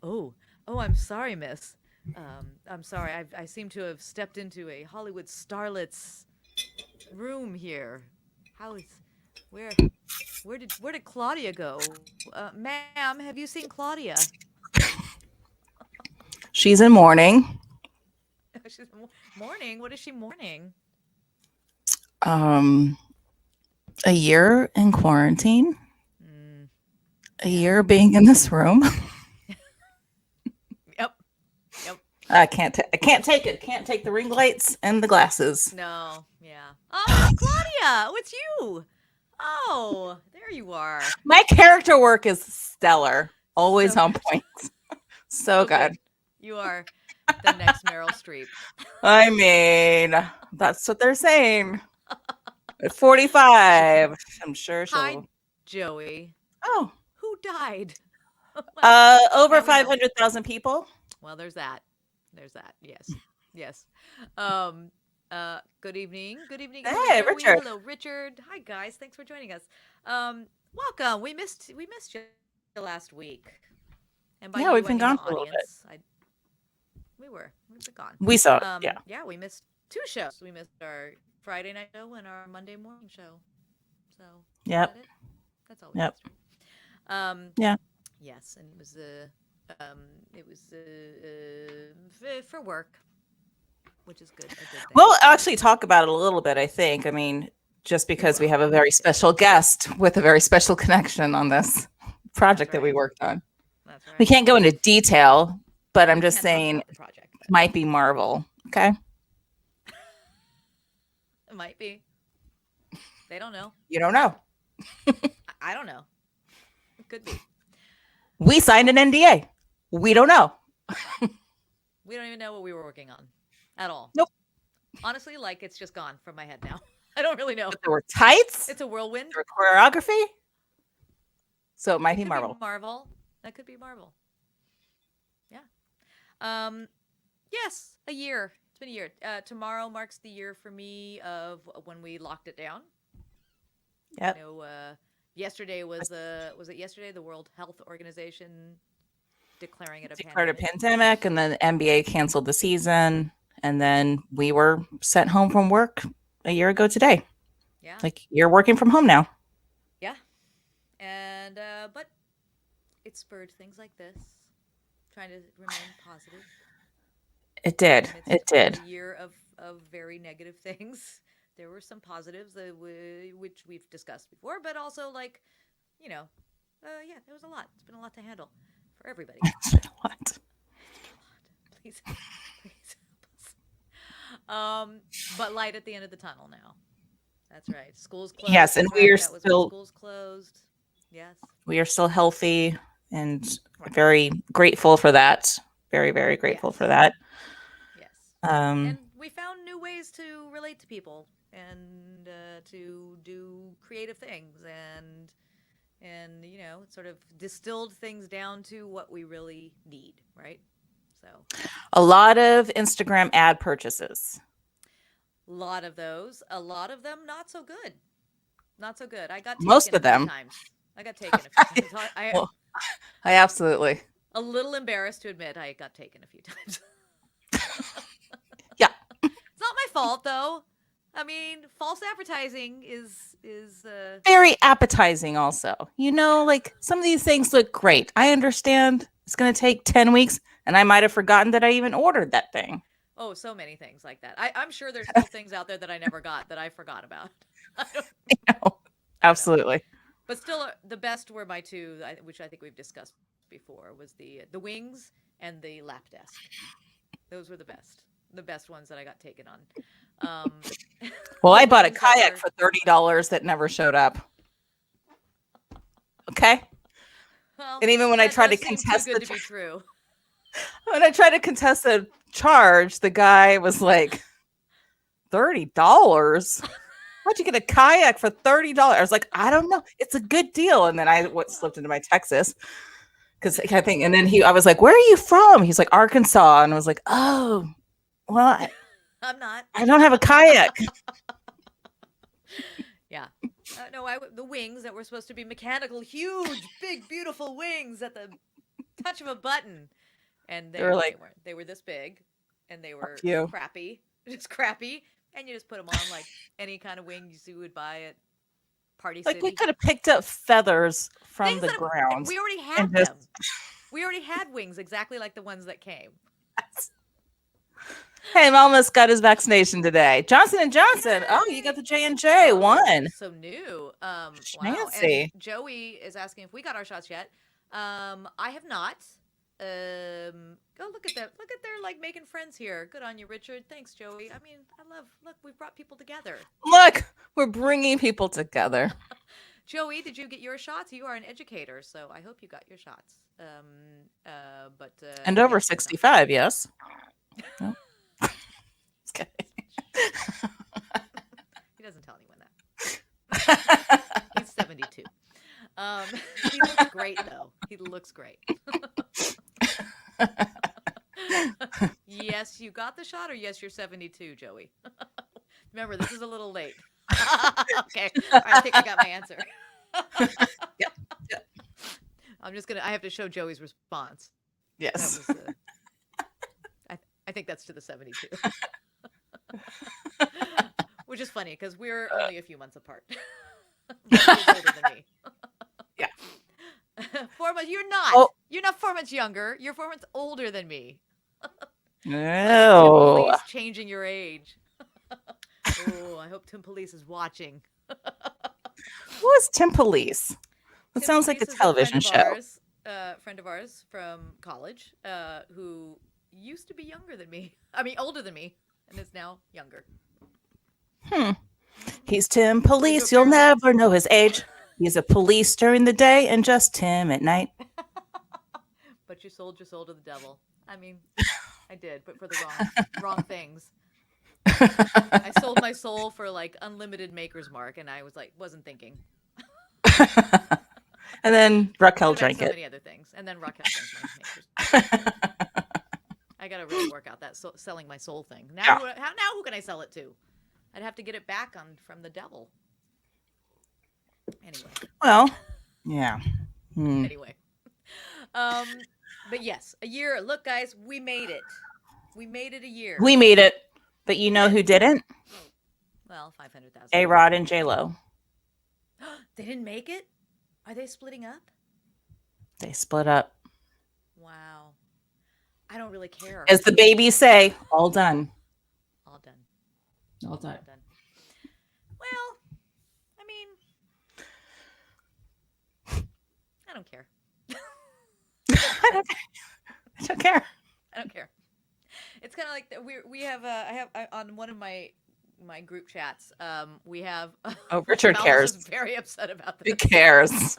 Oh, I'm sorry, miss. I'm sorry. I seem to have stepped into a Hollywood starlet's room here. How is where where did Claudia go? Ma'am, have you seen Claudia? She's in mourning. She's mourning. What is she mourning? Um, a year in quarantine, Mm, a yeah. year being in this room. Yep. Yep. I can't take it. Can't take the ring lights and the glasses. No. Yeah. Oh, Claudia, oh, it's you. Oh, there you are. My character work is stellar. Always So on good. point. So So good. good. You are the next Meryl Streep. I mean, that's what they're saying. At It's 45, I'm sure hi, she'll. Joey. Oh, Who died? Well, over now we know. 500,000 people. Well, there's that. There's that. Yes. Yes. Um good evening. Good evening. Hello Hey, Joey. Richard. Hello Richard. Hi guys. Thanks for joining us. Welcome. We missed you last week. And by you I Yeah, mean we've the been gone for a little audience. bit. We've been gone. We saw it. Yeah. Yeah, we missed two shows. We missed our Friday night show and our Monday morning show. So, is Yep. that it? That's all we Yep. missed, right? Yeah. Yes, and it was for work, which is good, a good thing. We'll actually talk about it a little bit, I think. I mean, just We because we will. have a very special guest with a very special connection on this That's project that right. we worked on. That's We right. can't go into detail, but I'm We just can't talk saying about it the project, but might be Marvel. Okay. it might be. They don't know. You don't know. I don't know. It could be. We signed an NDA. We don't know. We don't even know what we were working on at all. Nope. Honestly, like it's just gone from my head now. I don't really know. But there were tights, It's a whirlwind. there were choreography. So it might It be could be Marvel. Marvel. That could be Marvel. Yeah. Um, yes, a year. It's been a year. Tomorrow marks the year for me of when we locked it down. I Yep. know. Yesterday was it yesterday the World Health Organization declaring it a Declared a pandemic. pandemic, and then the NBA canceled the season. And then we were sent home from work a year ago today. Yeah, Like, you're working from home now. yeah. And but it spurred things like this. Trying to remain positive It in the did. midst It of a did. year of very negative things. There were some positives which we've discussed before, but also like, you know, yeah, there was a lot. It's been a lot to handle for everybody. It's been a lot. It's been a lot. Please, please help us. But light at the end of the tunnel now. That's right. Schools closed. Yes, and That's right. That was when schools closed. Yes. we are still healthy and Right. very grateful for that. Very, very grateful for Yes. that. Yes. Um, And we found new ways to relate to people and to do creative things and sort of distilled things down to what we really need, right? So a lot of Instagram ad purchases. a lot of those, a lot of them not so good, not so good. I got Most taken a of few them. times. I got taken a few times. I Well, I absolutely. a little embarrassed to admit I got taken a few times. Yeah. It's not my fault though. I mean, false advertising is Very appetizing, also. Like, some of these things look great. I understand it's going to take 10 weeks, and I might have forgotten that I even ordered that thing. oh, so many things like that. I'm sure there's still things out there that I never got that I forgot about. I don't I don't know. Absolutely. But still the best were my two which I think we've discussed before was the wings and the lap desk. Those were the best. The best ones that I got taken on. Well, The I bought a wings that kayak were for $30 that never showed up. Okay. well, And even when I that tried does to seem too contest good to be true. the charge, the guy was like, $30? How'd you get a kayak for $30? I was like, I don't know. It's a good deal. And then slipped into my Texas because I think, and then I was like, where are you from? He's like, Arkansas. And I was like, oh, well, I'm not. I don't have a kayak. Yeah. No, the wings that were supposed to be mechanical, huge, big, beautiful wings at the much of a button. And They were like, they weren't. They were this big, and they were you. crappy, just crappy. And you just put them on like any kind of wings you would buy at Party Like we City. could have picked up feathers from Things the that ground. we already and had just- them. We already had wings exactly like the ones that came. Hey, Malmus got his vaccination today. Johnson and Johnson. Oh, you got the J&J one. So new. Wow. Fancy. And Joey is asking if we got our shots yet. I have not. Go look at that. Look at they're like making friends here. Good on you, Richard. Thanks, Joey. I mean, look, we've brought people together. Look, we're bringing people together. Joey, did you get your shots? You are an educator, so I hope you got your shots. And over 65, yes. No. Just kidding. He doesn't tell anyone that. He's 72. He looks great, though. He looks great. Yes, you got the shot, or yes, you're 72, Joey? Remember, this is a little late. Okay, I think I got my answer. Yep. I have to show Joey's response. Yes. That was, I think that's to the 72. Which is funny because we're only a few months apart. He's older than me. Yeah. 4 months. You're not. Oh. You're not 4 months younger. You're 4 months older than me. No. Tim Police changing your age. Oh, I hope Tim Police is watching. Who is Tim Police? That Tim sounds like a Police is television show. Friend of ours from college, who used to be younger than me. I mean, older than me, and is now younger. He's Tim Police. You'll never know his age. He's a police during the day and just Tim at night. But you sold your soul to the devil. I mean, I did, but for the wrong things. I sold my soul for like unlimited Maker's Mark, and I wasn't thinking. And then Raquel drank so it. Many other things, and then Raquel drank my Maker's Mark. I gotta really work out that selling my soul thing. Now, who can I sell it to? I'd have to get it back from the devil. Anyway. Well, yeah. Anyway. But yes, a year. Look, guys, we made it. We made it a year. We made it. But you know who didn't? Well, 500,000. A-Rod and J-Lo. They didn't make it? Are they splitting up? They split up. Wow. I don't really care. As the babies say, all done. All done. All done. All done. Well, I mean, I don't care. I don't care. I don't care. It's kind of like we have I have on one of my group chats. We have. Oh, Richard Malcolm cares. is very upset about this. Who cares?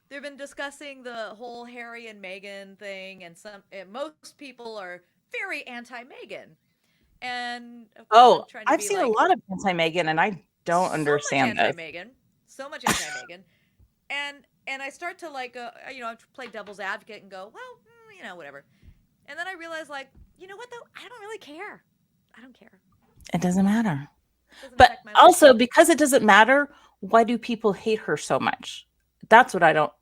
They've been discussing the whole Harry and Meghan thing, and most people are very anti-Meghan. And I've seen a lot of anti-Meghan, and I don't understand this. So much anti-Meghan, and I start to play devil's advocate and go, well, whatever. And then I realize, you know what though? I don't really care. I don't care. It doesn't matter. But also, because it doesn't matter, why do people hate her so much? That's what I don't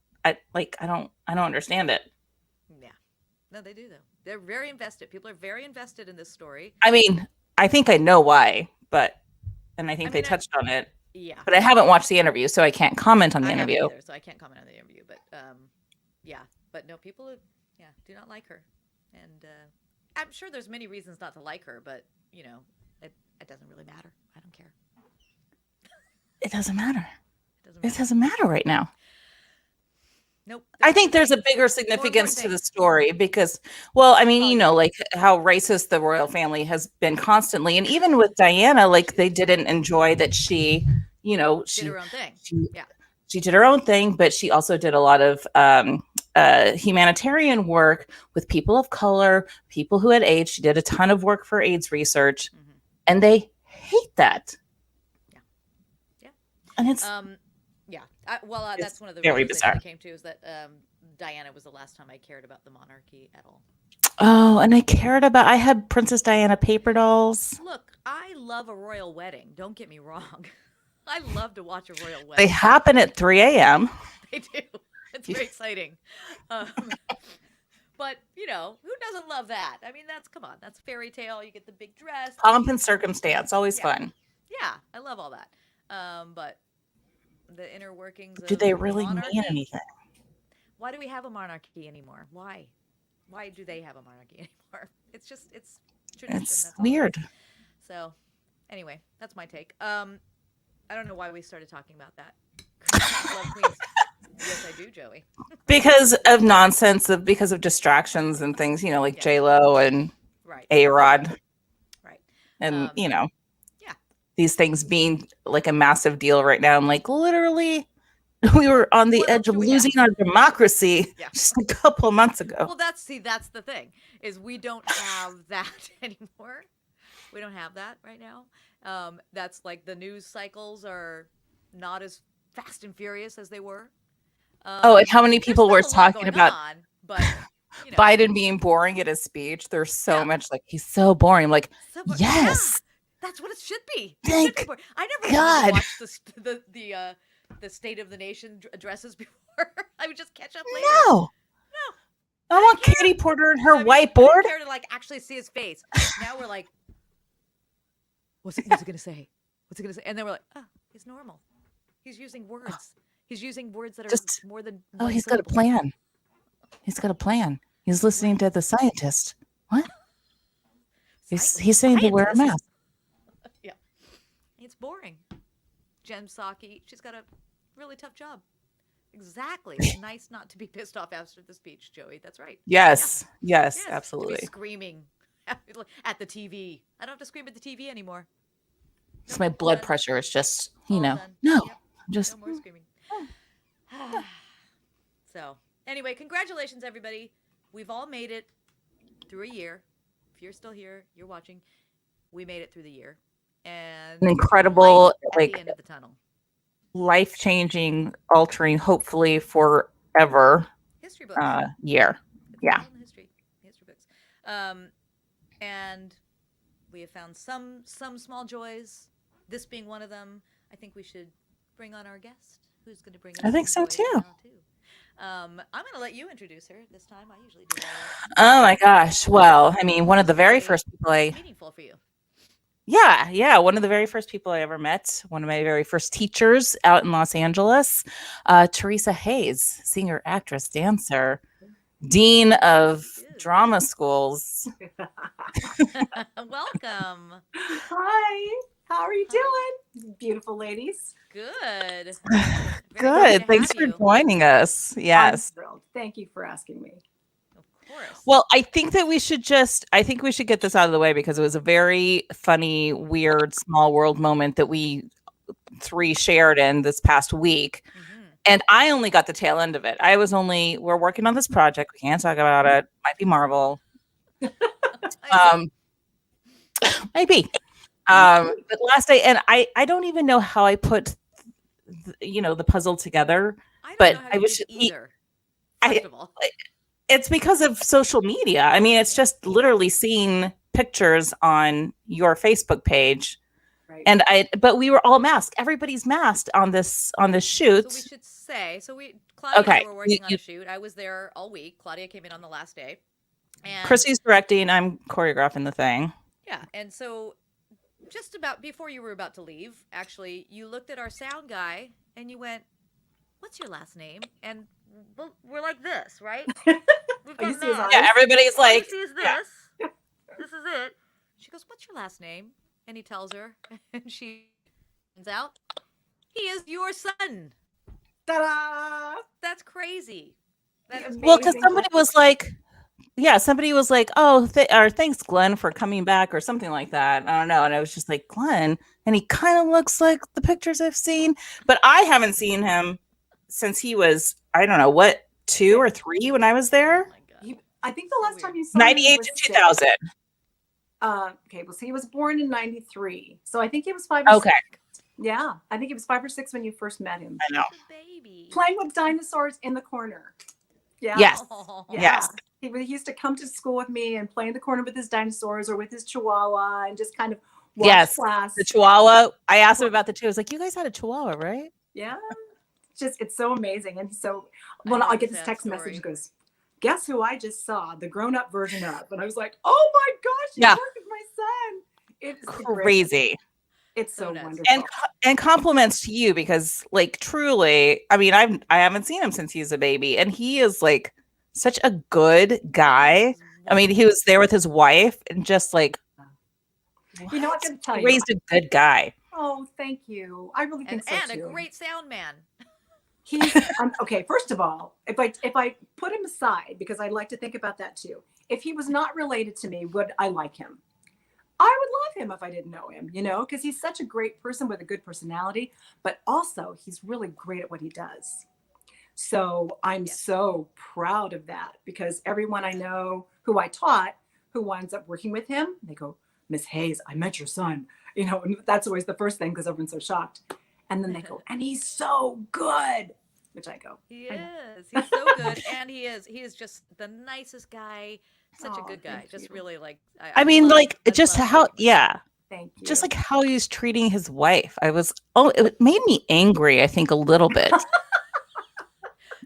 understand it. Yeah. No, they do though. They're very invested. People are very invested in this story. I mean, I think I know why, and I think they touched on it. Yeah. But I haven't watched the interview, so I can't comment on the interview. Either, so I can't comment on the interview. But yeah. But no, people do not like her. And I'm sure there's many reasons not to like her, but it doesn't really matter. I don't care. It doesn't matter. It doesn't matter right now. Nope. I think there's a bigger significance to the story because, well, I mean, like how racist the royal family has been constantly. And even with Diana, they didn't enjoy that she did her own thing. She did her own thing, but she also did a lot of humanitarian work with people of color, people who had AIDS. She did a ton of work for AIDS research, and they hate that. Yeah. And it's that's one of the very reasons bizarre. I came to is that Diana was the last time I cared about the monarchy at all. Oh, and I had Princess Diana paper dolls. Look, I love a royal wedding. Don't get me wrong. I love to watch a royal wedding. They happen at 3 a.m. They do. It's very exciting. Um, but you know, who doesn't love that? I mean, come on, that's fairy tale. You get the big dress. Pomp and circumstance, always Yeah. fun. Yeah, I love all that. But the inner workings Do of they really mean monarchy. anything? Why do we have a monarchy anymore? Why? Why do they have a monarchy anymore? It's tradition. It's That's all. weird. So, anyway, that's my take. I don't know why we started talking about that. Love queens. Yes, I do, Joey. Because of nonsense, because of distractions and things, you know, like Yeah. J-Lo and Right. A-Rod. Right. And, you know, yeah, these things being like a massive deal right now. I'm like, literally, we were on the What edge else of do we losing have? our democracy Yeah. just a couple of months ago. Well, that's the thing is we don't have that anymore. We don't have that right now. That's like the news cycles are not as fast and furious as they were. Oh, and how many There's people were still a lot talking going about on, but you know, Biden being boring at his speech? There's so Yeah. much like he's so boring. I'm like, so, yes, yeah, that's what it should be. thank I never wanted to watch the State of the Nation addresses before. I would just catch up later. no. I want care. Katie Porter and her I mean, I whiteboard. didn't care to like actually see his face. Now we're like, what's he gonna say? What's he gonna say? And then we're like, oh, he's normal. He's using words. He's using words that are Just- more than Oh, one he's got a syllable. plan. He's got a plan. He's listening to the scientist. What? He's saying to wear a mask. Yeah. It's boring. Jen Psaki, she's got a really tough job. Exactly. It's nice not to be pissed off after the speech, Joey. That's right. Yes, Yeah. yes, Yes, to absolutely. be screaming at the TV. I don't have to scream at the TV anymore. It's my blood done. pressure is just, you All know, done. no, Yep. just No more screaming. So, anyway, congratulations, everybody. We've all made it through a year. If you're still here, you're watching. We made it through the year, and an incredible, light at like the end of the tunnel. life-changing, altering, hopefully forever History books. year. It's Yeah. all in the history books. And we have found some small joys. This being one of them. I think we should bring on our guest, who's going to bring us. I think some so, joys too. now, too. I'm going to let you introduce her this time. I usually do that. Oh my gosh. Well, I mean, one of the very first people meaningful for you. Yeah, one of the very first people I ever met, one of my very first teachers out in Los Angeles, Theresa Hayes, singer, actress, dancer, dean of drama schools. Welcome. Hi, how are you doing, beautiful ladies? Good. Good. Thanks for joining us. Yes. I'm thrilled. Thank you for asking me. Of course. Well, I think we should get this out of the way because it was a very funny, weird, small world moment that we three shared in this past week. Mm-hmm. And I only got the tail end of it. We're working on this project. We can't talk about it. Might be Marvel. Maybe. But last day, and I don't even know how I put, the puzzle together. I don't know how you did either. First of all. It's because of social media. I mean, it's just literally seeing pictures on your Facebook page. Right. But we were all masked. Everybody's masked on this shoot. So we should say, Claudia and I were working on a shoot. I was there all week. Claudia came in on the last day. And Chrissy's directing. I'm choreographing the thing. Yeah. And so just about before you were about to leave, actually, you looked at our sound guy and you went, "What's your last name?" And we're like this, right? We've got yeah, everybody's like, "This is this. Yeah. This is it." She goes, "What's your last name?" And he tells her, and she finds out he is your son. Ta-da! That's crazy. That is well, because somebody was like, "Oh, thanks, Glenn, for coming back," or something like that. I don't know. And I was just like, Glenn, and he kind of looks like the pictures I've seen, but I haven't seen him since he was, I don't know, what, 2 or 3 when I was there. Oh my God. I think the last time you saw him, 98 to 2000. Okay, well, so he was born in 93. So I think he was 5 or 6. Yeah, I think he was 5 or 6 when you first met him. I know. Baby. Playing with dinosaurs in the corner. Yeah. Yes. Yeah. Yes. He used to come to school with me and play in the corner with his dinosaurs or with his chihuahua and just kind of watch class. The chihuahua. I asked him about the two. I was like, "You guys had a chihuahua, right?" Yeah. it's so amazing. And so I when have I a get this sad text story. message, it goes, guess who I just saw, the grown-up version of. And I was like, oh my gosh, you Yeah. work with my son. It's Crazy. It's so nuts. wonderful. And compliments to you, because like truly, I mean, I haven't seen him since he's a baby, and he is like such a good guy. I mean, he was there with his wife, and just like, You know what I'm going to tell he you? raised a good guy. Oh, thank you. I really think so and too. a great sound man. He's okay. First of all, if I put him aside, because I like to think about that too. If he was not related to me, would I like him? I would love him if I didn't know him, you know, because he's such a great person with a good personality, but also he's really great at what he does. So I'm so proud of that, because everyone I know who I taught who winds up working with him, they go, Miss Hayes, I met your son, you know, and that's always the first thing because everyone's so shocked. And then they go, and he's so good, which I go, He is. He's so good, and he is just the nicest guy. Such a good guy. Just really like. I mean, love, like I just love how, working with him. yeah, thank you. just like how he's treating his wife. It made me angry, I think, a little bit.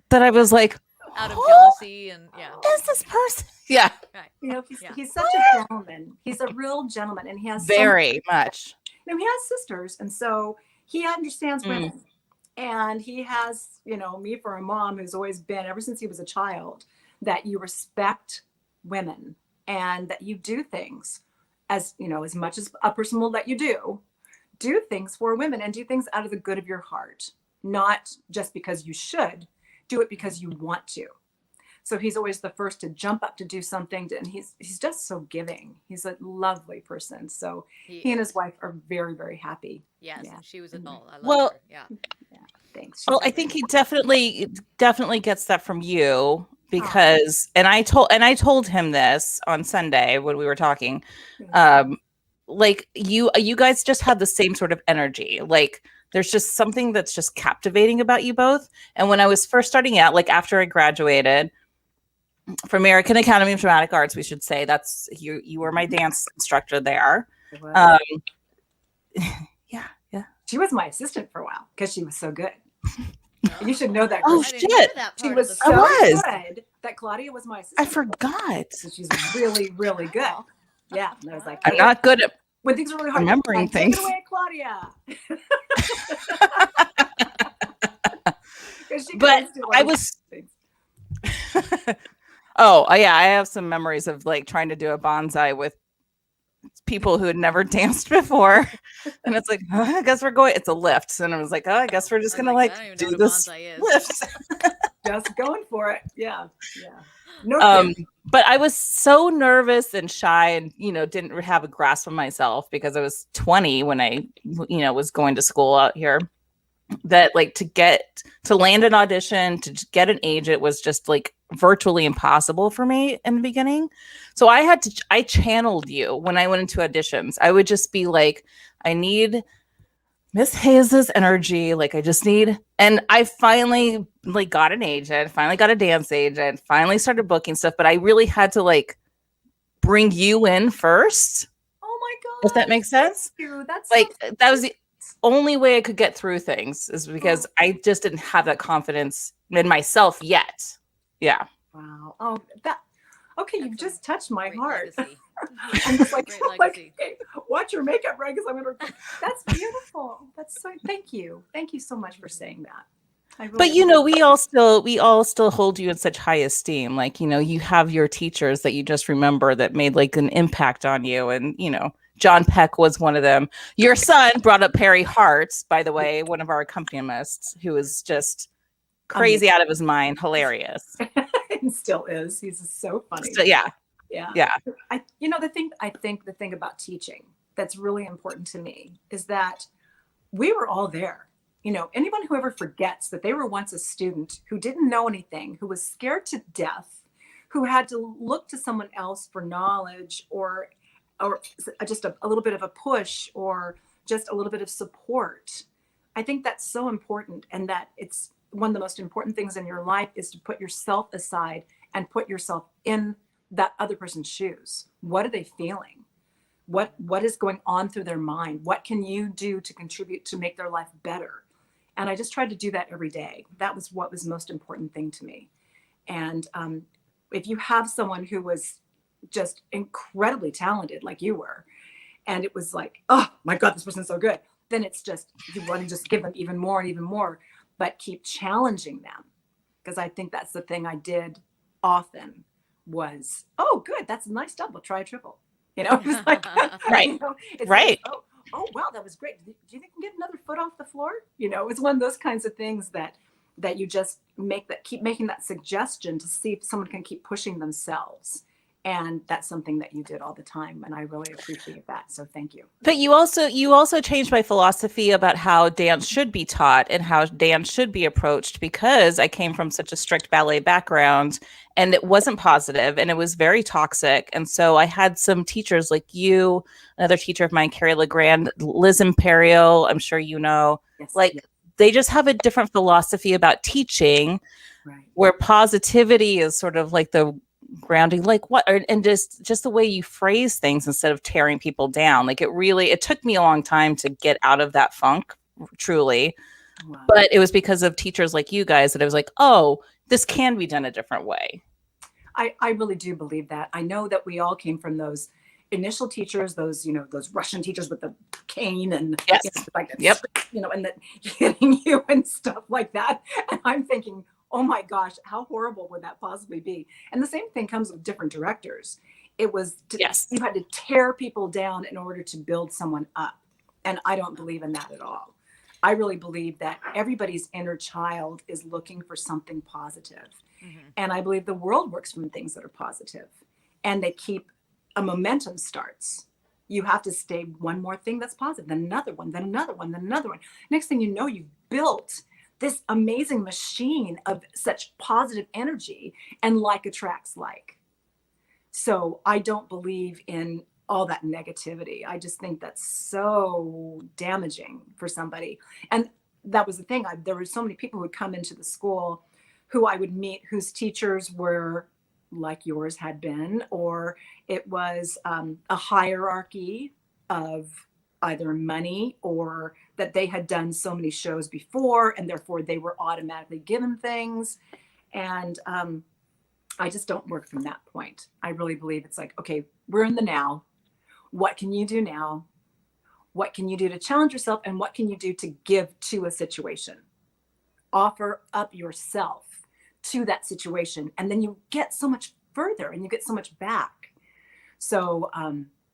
That I was like, out of jealousy and is this person? Yeah, right. You know, he's such a gentleman. He's a real gentleman, and he has very much. You know, he has sisters, and so he understands women. And he has, you know, me for a mom who's always been, ever since he was a child, that you respect women and that you do things, as you know, as much as a person will let you do things for women, and do things out of the good of your heart, not just because you should. Do it because you want to. So he's always the first to jump up to do something, and he's just so giving. He's a lovely person. So he and his wife are very, very happy. Yes, and she was adult. I love Well, her. Yeah. Thanks. Well, I think he definitely gets that from you, because and I told him this on Sunday when we were talking. Like you guys just had the same sort of energy. Like there's just something that's just captivating about you both. And when I was first starting out, like after I graduated from American Academy of Dramatic Arts, we should say, that's you were my dance instructor there. Yeah. She was my assistant for a while because she was so good. You should know that. Oh, Chris. shit. She was so good that Claudia was my assistant. I forgot. So she's really, really good. Yeah. And I was like, I'm not good at when things are really hard, remembering things. Take it away, Claudia. But I was oh yeah, I have some memories of like trying to do a bonsai with people who had never danced before, and it's like, I guess we're going. It's a lift, and I was like, I guess we're just gonna like do this lift. Just going for it. Yeah. No. But I was so nervous and shy, and didn't have a grasp of myself because I was 20 when I was going to school out here. That like to land an audition, to get an agent was just like virtually impossible for me in the beginning. So I channeled you when I went into auditions. I would just be like, I need Miss Hayes's energy. Like I just need, and I finally like got an agent, finally got a dance agent, finally started booking stuff. But I really had to like bring you in first. Oh my God. If that makes sense. That's like, that was the only way I could get through things, is because I just didn't have that confidence in myself yet. Yeah. Wow. Oh, okay. You've just touched my heart. I'm just like, okay, watch your makeup, right? Because I'm gonna. That's beautiful. That's so. Thank you. Thank you so much for saying that. But we all still hold you in such high esteem. Like you have your teachers that you just remember that made like an impact on you, and John Peck was one of them. Your son brought up Perry Hart, by the way, one of our accompanimists, who is just crazy out of his mind, hilarious. And still is. He's so funny. Yeah. The thing about teaching that's really important to me is that we were all there. Anyone who ever forgets that they were once a student who didn't know anything, who was scared to death, who had to look to someone else for knowledge or just a little bit of a push or just a little bit of support. I think that's so important, and that it's one of the most important things in your life is to put yourself aside and put yourself in that other person's shoes. What are they feeling? What is going on through their mind? What can you do to contribute to make their life better? And I just tried to do that every day. That was what was most important thing to me. And if you have someone who was just incredibly talented like you were, and it was like, oh my God, this person's so good, then it's just, you want to just give them even more and even more, but keep challenging them. Because I think that's the thing I did often was, oh, good, that's a nice double, try a triple. It was like, Right. it's Right. like, oh, wow, that was great. Do you think you can get another foot off the floor? It's one of those kinds of things that you just keep making that suggestion to see if someone can keep pushing themselves. And that's something that you did all the time. And I really appreciate that. So thank you. But you also changed my philosophy about how dance should be taught and how dance should be approached, because I came from such a strict ballet background and it wasn't positive and it was very toxic. And so I had some teachers like you, another teacher of mine, Carrie Legrand, Liz Imperial, I'm sure you know, Yes, like yes. they just have a different philosophy about teaching, Right. where positivity is sort of like the grounding, like what, and just the way you phrase things instead of tearing people down. Like it took me a long time to get out of that funk, truly. Wow. But it was because of teachers like you guys that I was like, oh, this can be done a different way. I really do believe that. I know that we all came from those initial teachers, those Russian teachers with the cane and Yes. like Yep. and that hitting you and stuff like that. And I'm thinking, oh my gosh, how horrible would that possibly be? And the same thing comes with different directors. It was Yes. you had to tear people down in order to build someone up. And I don't believe in that at all. I really believe that everybody's inner child is looking for something positive. Mm-hmm. And I believe the world works from things that are positive, and they keep a momentum starts. You have to stay one more thing that's positive, then another one, then another one, then another one. Next thing you know, you've built this amazing machine of such positive energy, and like attracts like. So I don't believe in all that negativity. I just think that's so damaging for somebody. And that was the thing. There were so many people who would come into the school who I would meet whose teachers were like yours had been, or it was a hierarchy of either money or that they had done so many shows before and therefore they were automatically given things. And I just don't work from that point. I really believe it's like, okay, we're in the now. What can you do now? What can you do to challenge yourself? And what can you do to give to a situation? Offer up yourself to that situation. And then you get so much further and you get so much back. So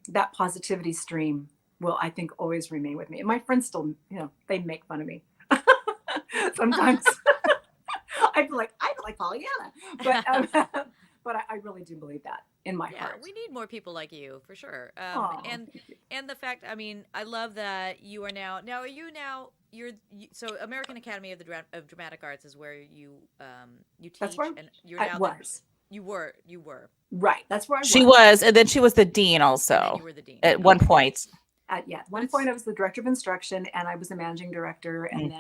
that positivity stream will, I think, always remain with me. And my friends still, they make fun of me. Sometimes I feel like Pollyanna, but I really do believe that in my heart. We need more people like you for sure. Aw, And the fact, I mean, I love that you are now. Now, are you now? So American Academy of of Dramatic Arts is where you teach, that's where and you're I now was. You were Right. That's where I was. She was, and then she was the dean also. And then you were the dean at one point. At one point I was the director of instruction and I was the managing director, and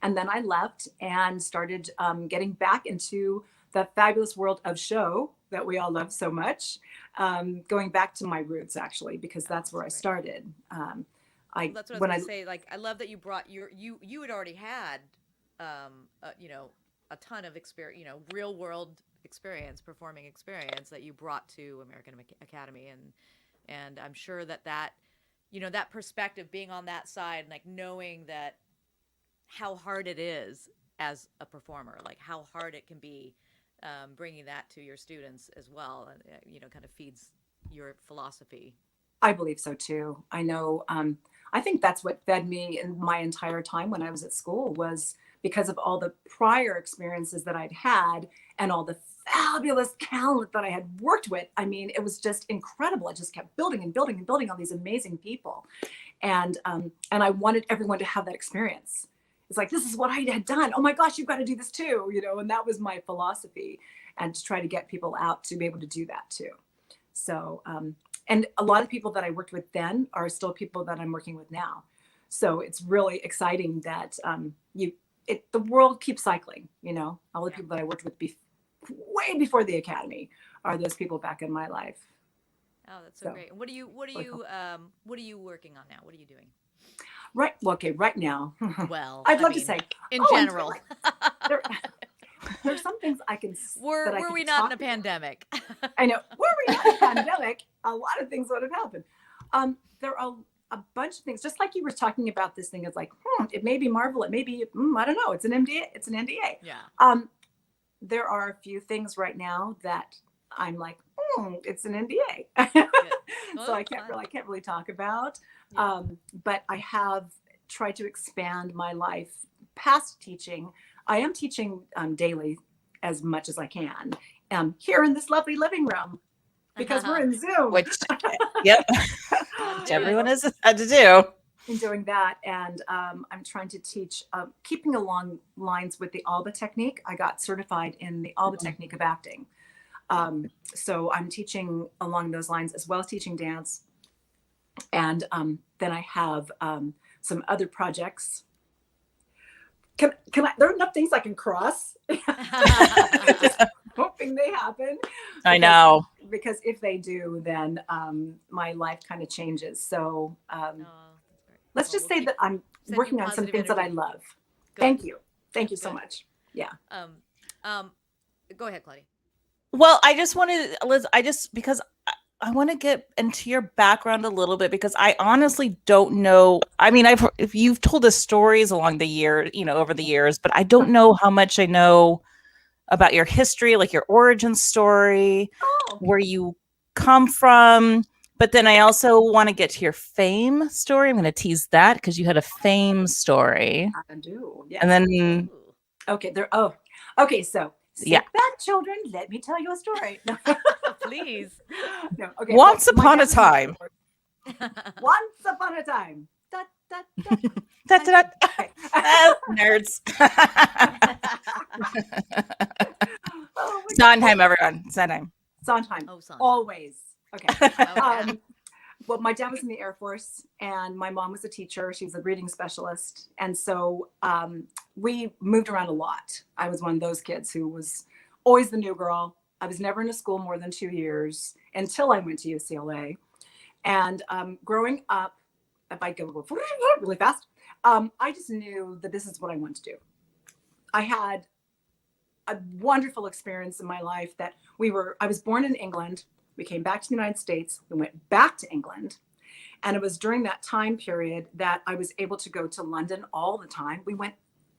then I left and started getting back into the fabulous world of show that we all love so much, going back to my roots actually, because that's where I started. That's what I was going to say. Like, I love that you brought you had already had a ton of experience, real world experience, performing experience that you brought to American Academy, and I'm sure that that perspective, being on that side, like knowing that how hard it is as a performer, like how hard it can be, bringing that to your students as well, kind of feeds your philosophy. I believe so too. I know. I think that's what fed me in my entire time when I was at school, was because of all the prior experiences that I'd had and all the fabulous talent that I had worked with. I mean, it was just incredible. I just kept building and building and building all these amazing people. And I wanted everyone to have that experience. It's like, this is what I had done. Oh my gosh, you've got to do this too, and that was my philosophy, and to try to get people out to be able to do that too. So, and a lot of people that I worked with then are still people that I'm working with now. So it's really exciting that the world keeps cycling. All the people that I worked with way before the academy are those people back in my life. Oh, that's so great. And what are you working on now? What are you doing? Right. Well, okay. Right now, Well, I'd I love to mean, say, in oh, general. there, there's some things I can that I Were can we not in talk a about. pandemic? I know. Were we not in a pandemic, a lot of things would have happened. There are a bunch of things, just like you were talking about this thing. It's like, it may be Marvel, it may be, I don't know. It's an NDA. It's an NDA. Yeah. There are a few things right now that I'm like, it's an NDA. Well, So I that's fine. can't really talk about. Yeah. But I have tried to expand my life past teaching. I am teaching daily as much as I can here in this lovely living room because we're in Zoom. Which, yep, Gotta do everyone it. has had to do. In doing that, and I'm trying to teach, keeping along lines with the Alba technique. I got certified in the Alba technique of acting. So I'm teaching along those lines as well as teaching dance. And then I have some other projects. Can I, there are enough things I can cross. Just hoping they happen. I know. Because if they do, then my life kind of changes. So Oh, that's great. let's Well, just we'll say that I'm send you working on some positive things that I energy. love. Good. Thank you. Thank you That's so good. much. Yeah. Go ahead, Claudia. Well, I just wanted, Liz, because I want to get into your background a little bit because I honestly don't know. I mean, if you've told us stories along the year, over the years, but I don't know how much I know about your history, like your origin story, where you come from. But then I also want to get to your fame story. I'm going to tease that because you had a fame story. I do. Yes. And then, okay. Okay. So sit back, children. Let me tell you a story. No. Please. No. Okay. Once upon a time. Once upon a time. Da, da, da. Okay. Nerds. Oh, Sondheim, everyone. Sondheim. Sondheim. Oh, Sondheim. Always. Okay. Okay. Well, my dad was in the Air Force and my mom was a teacher. She was a reading specialist. And so we moved around a lot. I was one of those kids who was always the new girl. I was never in a school more than 2 years until I went to UCLA. And growing up, if I go really fast, I just knew that this is what I wanted to do. I had a wonderful experience in my life that I was born in England. We came back to the United States. We went back to England. And it was during that time period that I was able to go to London all the time. We went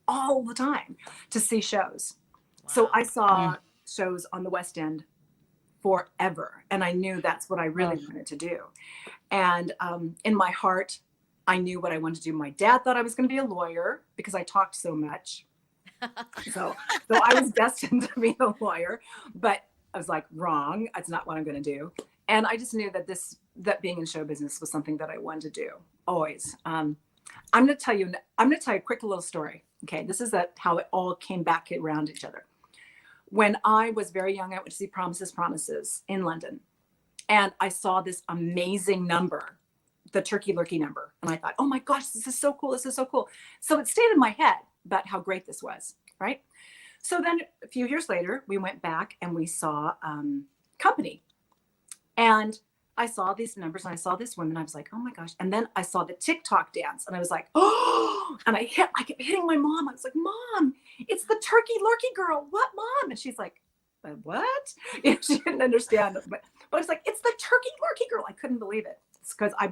all the time to see shows. Wow. So I saw shows on the West End forever. And I knew that's what I really wanted to do. And in my heart, I knew what I wanted to do. My dad thought I was going to be a lawyer because I talked so much. So I was destined to be a lawyer, but I was like, wrong. That's not what I'm going to do. And I just knew that being in show business was something that I wanted to do always. I'm going to tell you a quick little story. Okay. This is how it all came back around each other. When I was very young, I went to see Promises in London. And I saw this amazing number, the Turkey Lurkey number. And I thought, oh my gosh, this is so cool. This is so cool. So it stayed in my head about how great this was. Right. So then a few years later, we went back and we saw Company. And I saw these numbers and I saw this woman. I was like, oh my gosh. And then I saw the TikTok dance and I was like, oh, and I kept hitting my mom. I was like, Mom, it's the Turkey Lurkey girl. What, Mom? And she's like, what? She didn't understand. But I was like, it's the Turkey Lurkey girl. I couldn't believe it. It's because I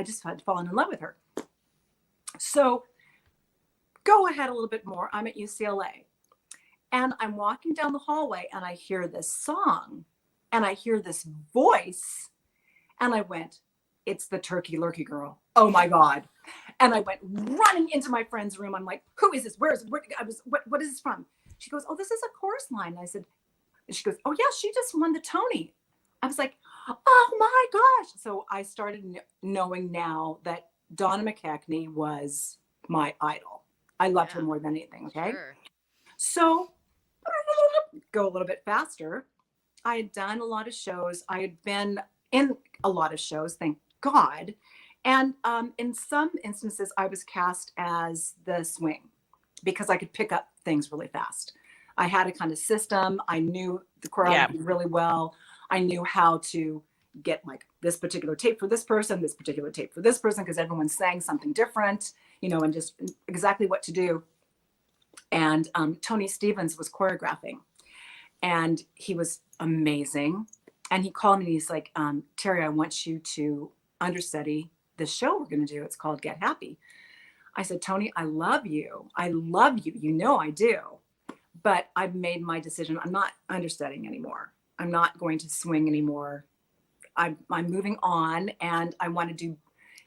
just had fallen in love with her. So go ahead a little bit more. I'm at UCLA. And I'm walking down the hallway and I hear this song and I hear this voice and I went, it's the Turkey Lurkey girl. Oh my God. And I went running into my friend's room. I'm like, who is this? What is this from? She goes, oh, this is a chorus line. And I said, and she goes, oh yeah, she just won the Tony. I was like, oh my gosh. So I started knowing now that Donna McKechnie was my idol. I loved her more than anything. Okay. Sure. So go a little bit faster. I had done a lot of shows. I had been in a lot of shows, thank God. And in some instances, I was cast as the swing because I could pick up things really fast. I had a kind of system. I knew the choreography really well. I knew how to get like this particular tape for this person, this particular tape for this person, because everyone's saying something different, and just exactly what to do. And Tony Stevens was choreographing, and he was amazing. And he called me and he's like, Terry, I want you to understudy this show we're going to do. It's called Get Happy. I said, Tony, I love you. I love you. You know I do. But I've made my decision. I'm not understudying anymore. I'm not going to swing anymore. I'm moving on, and I want to do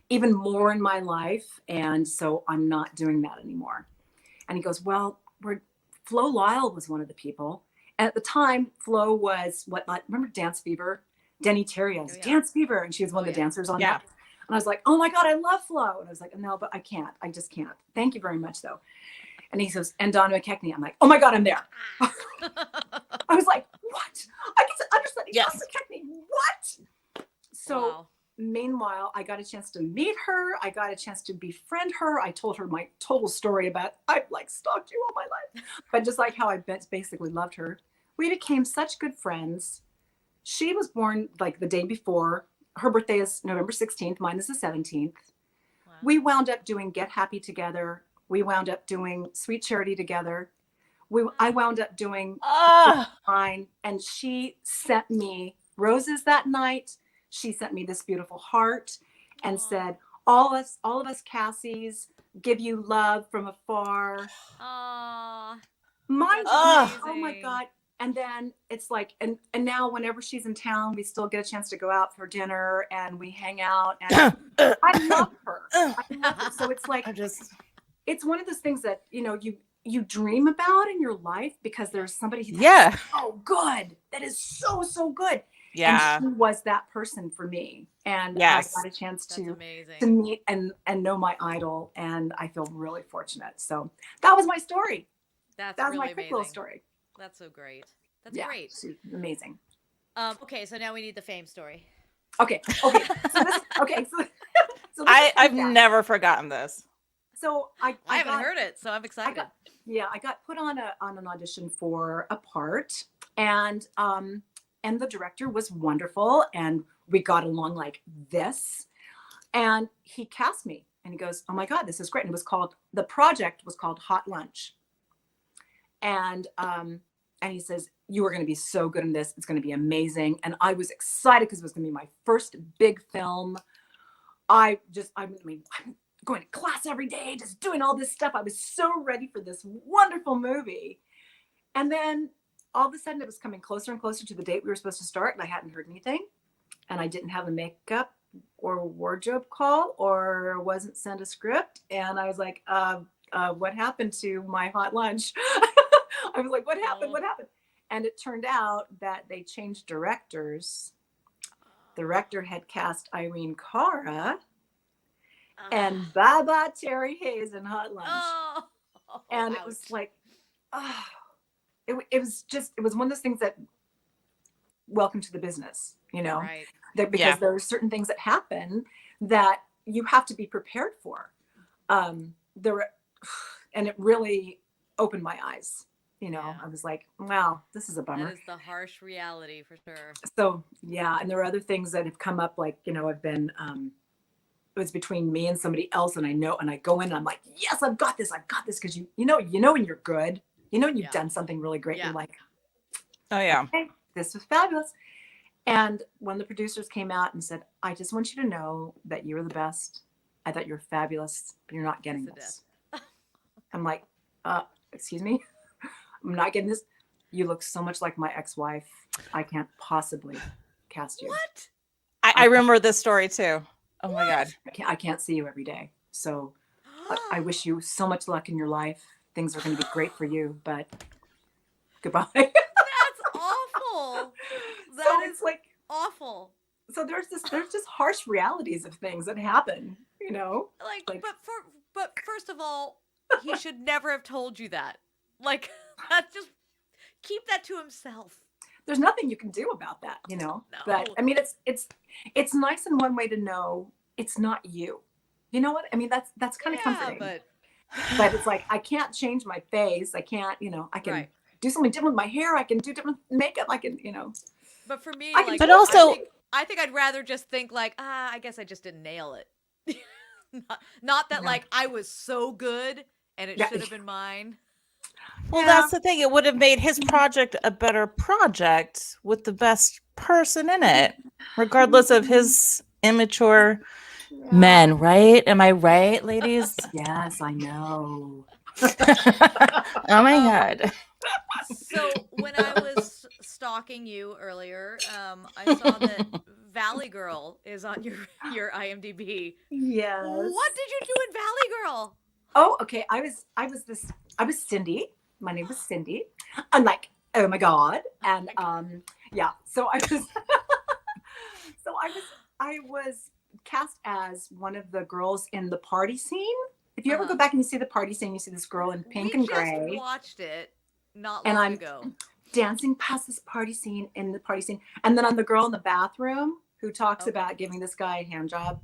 even more in my life. And so I'm not doing that anymore. And he goes, well, Flo Lyle was one of the people. And at the time, Flo was remember Dance Fever? Denny Terrier's Dance Fever. And she was one of the dancers on that. And I was like, oh my God, I love Flo. And I was like, no, but I can't. I just can't. Thank you very much, though. And he says, and Donna McKechnie. I'm like, oh my God, I'm there. I was like, what? I get to understudy Donna McKechnie. What? So meanwhile, I got a chance to meet her. I got a chance to befriend her. I told her my total story about, I've like stalked you all my life, but just like how I basically loved her. We became such good friends. She was born like the day before. Her birthday is November 16th. Mine is the 17th. Wow. We wound up doing Get Happy together. We wound up doing Sweet Charity together. I wound up doing mine, and she sent me roses that night. She sent me this beautiful heart and said, all of us Cassies give you love from afar. Mine, oh my God. And then it's like, and now whenever she's in town, we still get a chance to go out for dinner and we hang out. And I love her. So it's like, it's one of those things that, you dream about in your life because there's somebody that's so good. That is so, so good. Yeah. And she was that person for me. And I got a chance to meet and know my idol. And I feel really fortunate. So that was my story. That was really my quick little story. That's so great. That's great. Amazing. Okay, so now we need the fame story. Okay. So I've never forgotten this. So I haven't heard it, so I'm excited. I got put on an audition for a part, and the director was wonderful, and we got along like this. And he cast me, and he goes, "Oh my God, this is great!" And the project was called Hot Lunch. And he says, "You are going to be so good in this. It's going to be amazing." And I was excited because it was going to be my first big film. I'm going to class every day, just doing all this stuff. I was so ready for this wonderful movie. And then all of a sudden it was coming closer and closer to the date we were supposed to start. And I hadn't heard anything. And I didn't have a makeup or wardrobe call or wasn't sent a script. And I was like, what happened to my hot lunch? I was like, what happened? What happened? And it turned out that they changed directors. The director had cast Irene Cara and Baba Terry Hayes in Hot Lunch. And it was like, it was one of those things that, welcome to the business, right. That because there are certain things that happen that you have to be prepared for. And it really opened my eyes. I was like, wow, this is a bummer. That is the harsh reality for sure. So, and there are other things that have come up, like, I've been, it was between me and somebody else. And I go in and I'm like, yes, I've got this. Cause you know, when you're good, when you've done something really great, you're like, oh yeah, okay, this was fabulous. And one of the producers came out and said, I just want you to know that you're the best. I thought you're fabulous, but you're not getting this. I'm like, excuse me. I'm not getting this. You look so much like my ex-wife. I can't possibly cast you. What? I remember this story too. Oh my God. I can't see you every day. So I wish you so much luck in your life. Things are going to be great for you, but goodbye. That's awful. That is like awful. So there's just harsh realities of things that happen, Like but first of all, he should never have told you that. Like, just keep that to himself. There's nothing you can do about that, No. But I mean, it's nice in one way to know it's not you. You know what? I mean, that's kind of comforting. But it's like, I can't change my face. I can't, I can do something different with my hair. I can do different makeup. I can, But for me, I think I'd rather just think like, I guess I just didn't nail it. Not that Yeah. like I was so good and it Yeah. should have been mine. Well, Yeah. that's the thing. It would have made his project a better project with the best person in it, regardless of his immature Yeah. men, right? Am I right, ladies? Yes, I know. Oh my God. So when I was stalking you earlier, I saw that Valley Girl is on your IMDb. Yes. What did you do in Valley Girl? Oh, okay. I was Cindy. My name was Cindy. I'm like, oh my God. And yeah. So I was cast as one of the girls in the party scene. If you ever go back and you see the party scene, you see this girl in pink and gray. We just watched it not And long I'm ago. dancing past this party scene in the party scene. And then I'm the girl in the bathroom who talks about giving this guy a hand job.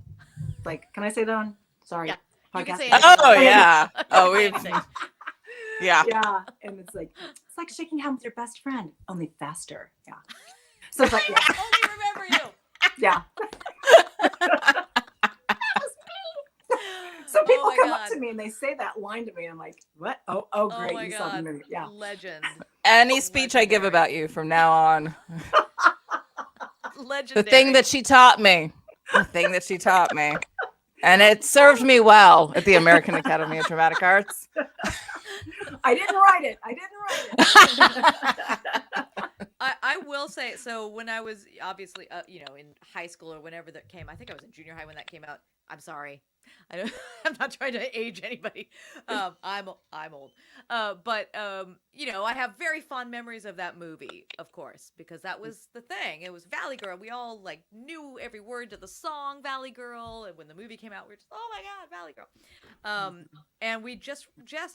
Like, can I say that on? Sorry. Yeah. You can Podcast. say anything. Oh yeah. Oh, You we've can say anything. yeah. Yeah. And it's like shaking hands with your best friend, only faster. Yeah. So it's like, yeah. I only remember you. Yeah. So people my come God. up to me and they say that line to me. I'm like, what? Oh, great. my You saw the God. movie. Yeah. Legend. Any speech I give about you from now on. Legendary. The thing that she taught me. The thing that she taught me. And it served me well at the American Academy of Dramatic Arts. I didn't write it. I will say, so when I was obviously, in high school or whenever that came, I think I was in junior high when that came out. I'm sorry. I'm not trying to age anybody. I'm old. But I have very fond memories of that movie, of course, because that was the thing. It was Valley Girl. We all like knew every word to the song Valley Girl, and when the movie came out, we were just, oh my God, Valley Girl. And we just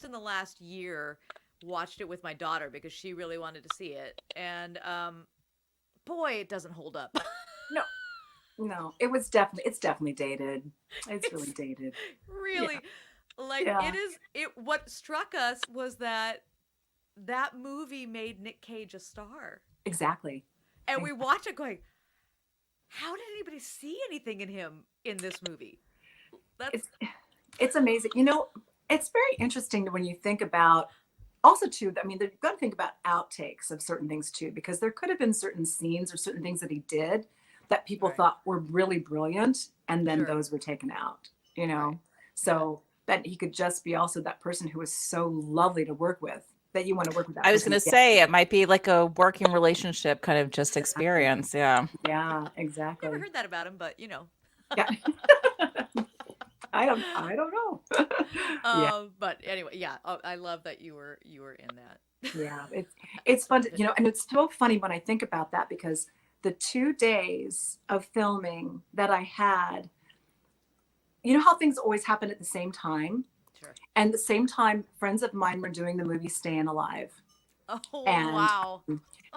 in the last year watched it with my daughter because she really wanted to see it, and boy, it doesn't hold up. No, it's definitely dated. It's really dated. Really, what struck us was that movie made Nick Cage a star. Exactly. And we watch it going, how did anybody see anything in him in this movie? It's amazing. It's very interesting when you think about also too, I mean, they've got to think about outtakes of certain things too, because there could have been certain scenes or certain things that he did that people thought were really brilliant. And then those were taken out, so that he could just be also that person who was so lovely to work with that you want to work with. That I was going to say it might be like a working relationship kind of just experience. Yeah. Yeah, exactly. Never heard that about him, but Yeah. I don't know. But anyway, yeah, I love that you were in that. Yeah, it's fun to, and it's so funny when I think about that, because the 2 days of filming that I had, how things always happen at the same time. Sure. And at the same time, friends of mine were doing the movie Staying Alive. Oh, wow.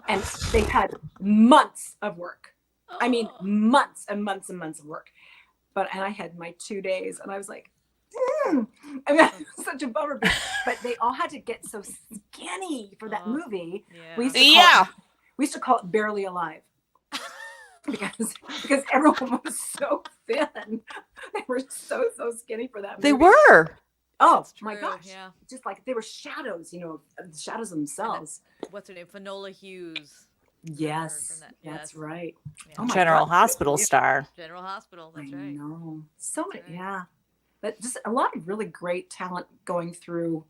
And they had months of work. I mean, months and months and months of work. And I had my 2 days and I was like, I mean, it was such a bummer, but they all had to get so skinny for that movie. Yeah. We used to call it Barely Alive. because everyone was so thin. They were so skinny for that movie. They were. Oh my gosh. Yeah. Just like they were shadows, shadows themselves. What's her name? Finola Hughes. Yes. That's right. Yeah. Oh my General God. Hospital star. General Hospital. That's I right. know. So many. That's right. Yeah. But just a lot of really great talent going through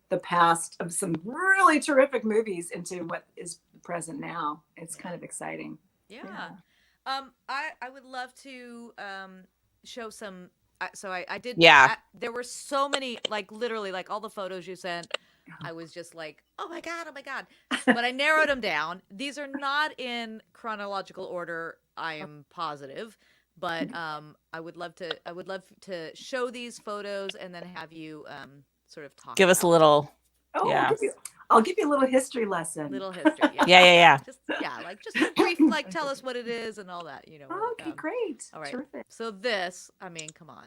the past of some really terrific movies into what is present now. It's kind of exciting. Yeah. I would love to show some. So I did. Yeah. There were so many, like literally, like all the photos you sent. I was just like, oh my God. But I narrowed them down. These are not in chronological order, I am positive. But I would love to show these photos and then have you sort of talk. Give us a little. Oh, Yeah. I'll give you a little history lesson. Little history. Yeah. Just a brief, like tell us what it is and all that, Okay, great. All right. Terrific. So this, I mean, come on.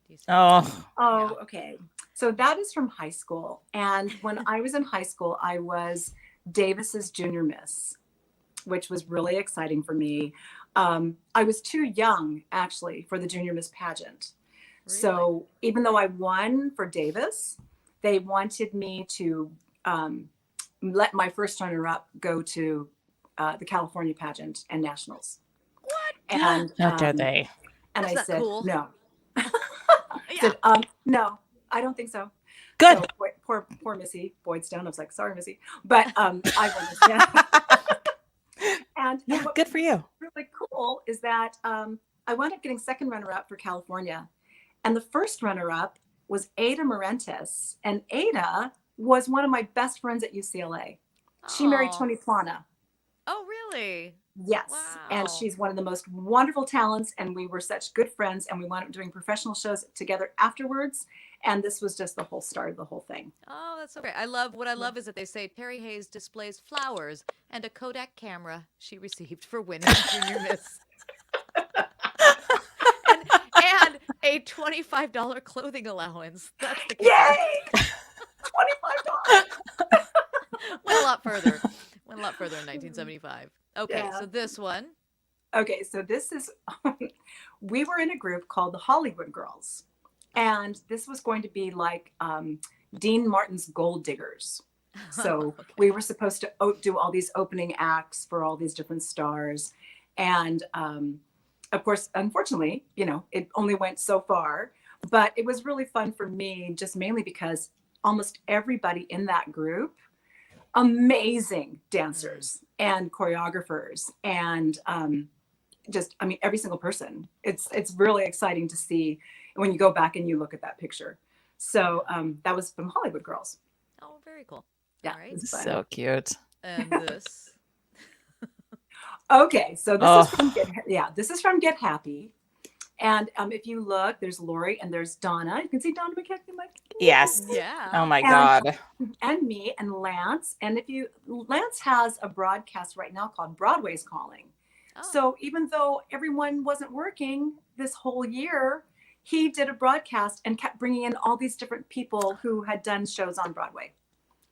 Do you see Oh, okay. So that is from high school. And when I was in high school, I was Davis's junior miss. which was really exciting for me. I was too young, actually, for the Junior Miss pageant. Really? So even though I won for Davis, they wanted me to let my first runner-up go to the California pageant and nationals. What? And How dare they? and That's I not said cool. no. Yeah. Said no, I don't think so. Good. So poor Missy Boydstone. I was like, sorry, Missy, but I understand. And Yeah, what good for you. really cool is that I wound up getting second runner-up for California, and the first runner-up was Ada Morentis, and Ada was one of my best friends at UCLA. She married Aw. Tony Plana. Oh, really? Yes. And Wow. she's one of the most wonderful talents. And we were such good friends. And we wound up doing professional shows together afterwards. And this was just the whole start of the whole thing. Oh, that's so great. What I love is that they say Terry Hayes displays flowers and a Kodak camera she received for winning Junior Miss. and a $25 clothing allowance. That's the kicker. Yay! $25. Went a lot further. Went a lot further in 1975. Okay, Yeah. so this one. Okay, so this is, we were in a group called the Hollywood Girls. And this was going to be like Dean Martin's Gold Diggers. So Okay. we were supposed to do all these opening acts for all these different stars. And of course, unfortunately, it only went so far. But it was really fun for me, just mainly because almost everybody in that group, amazing dancers and choreographers and every single person. It's really exciting to see when you go back and you look at that picture. So that was from Hollywood Girls. Oh, very cool. Yeah, All right. it's fun. So cute. And this. Okay, so this Oh. is from this is from Get Happy. And if you look, there's Lori and there's Donna. You can see Donna McKechnie. Yes. Yeah. Oh my And- God. And me and Lance. And Lance has a broadcast right now called Broadway's Calling. Oh. So even though everyone wasn't working this whole year, he did a broadcast and kept bringing in all these different people who had done shows on Broadway.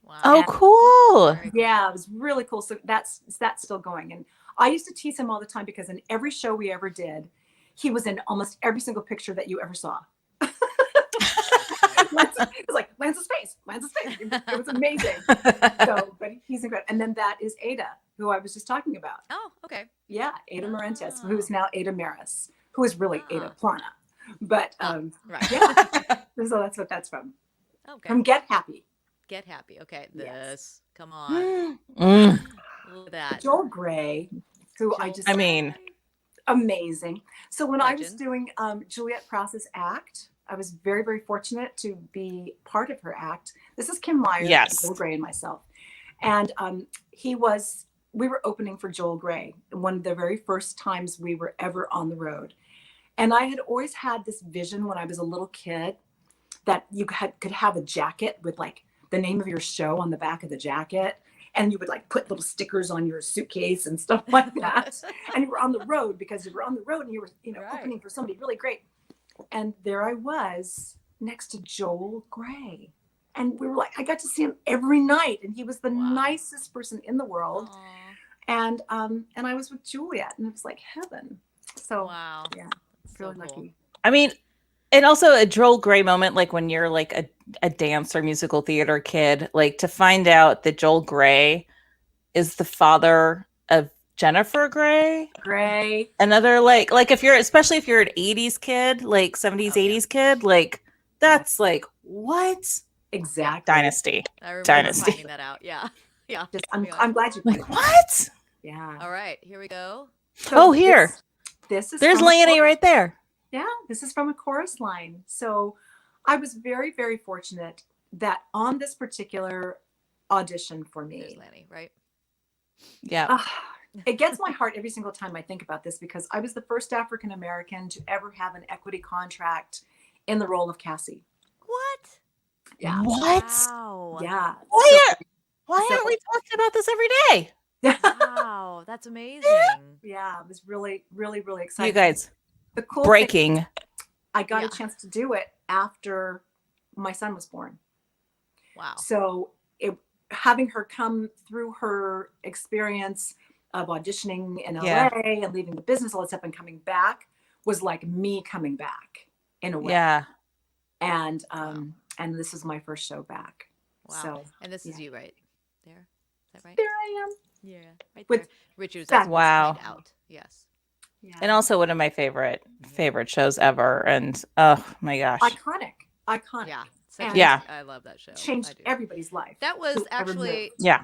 Wow. Oh, cool. Very cool. Yeah, it was really cool. So that's still going. And I used to tease him all the time because in every show we ever did, he was in almost every single picture that you ever saw. It was like Lance's face. It was amazing. So, but he's incredible. And then that is Ada, who I was just talking about. Oh, okay. Yeah, Ada Morentis, Oh. who's now Ada Maris, who is really Ada Plana. But Right. yeah, so that's what that's from. Okay. From Get Happy. Get Happy. Okay. This. Yes. Come on. Mm. Look at that. Joel Gray, who I Joel just I mean, Gray. amazing. So when I was Legend. doing Juliet Prowse's act, I was very, very fortunate to be part of her act. This is Kim Meyer, Yes. Joel Gray, and myself. And we were opening for Joel Gray, one of the very first times we were ever on the road. And I had always had this vision when I was a little kid that you could have a jacket with like the name of your show on the back of the jacket. And you would like put little stickers on your suitcase and stuff like that. And you were on the road because you were on the road and you were, Right. opening for somebody really great. And there I was next to Joel Gray. And we were like, I got to see him every night. And he was the Wow. nicest person in the world. Aw. And I was with Juliet and it was like heaven. So Wow. yeah, So really cool. lucky. I mean, and also a Joel Gray moment, like when you're like a dance or musical theater kid, like to find out that Joel Gray is the father of Jennifer Gray. Gray. Another like if you're, especially if you're an 80s kid, like 70s, Oh, yeah. 80s kid, like that's like what? Exactly. Dynasty. I remember Dynasty. finding that out. Yeah. Yeah. I'm glad you Like pointed that out. what? Yeah. All right. Here we go. Oh, here. This is There's from a Lanny right there. Yeah, this is from a chorus line. So I was very, very fortunate that on this particular audition for There's me, Lanny, right? Yeah. it gets my heart every single time I think about this because I was the first African American to ever have an equity contract in the role of Cassie. What? Yeah. What? Wow. Yeah. Why So- aren't we talking about this every day? Wow. That's amazing. Yeah, it was really, really, really exciting. You guys, the cool thing, breaking. I got Yeah. a chance to do it after my son was born. Wow. So having her come through her experience of auditioning in Yeah. LA and leaving the business, all that stuff, and coming back was like me coming back in a way. Yeah. And this is my first show back. Wow. So And this is yeah. you right there. Is that right? There I am. Yeah. Right With there. Richard's fat- Wow. inside out. Yes. Yeah. And also one of my favorite shows ever. And oh my gosh. Iconic. Yeah. And Yeah. I love that show. I changed do. everybody's life. That was who ever actually moved. Yeah.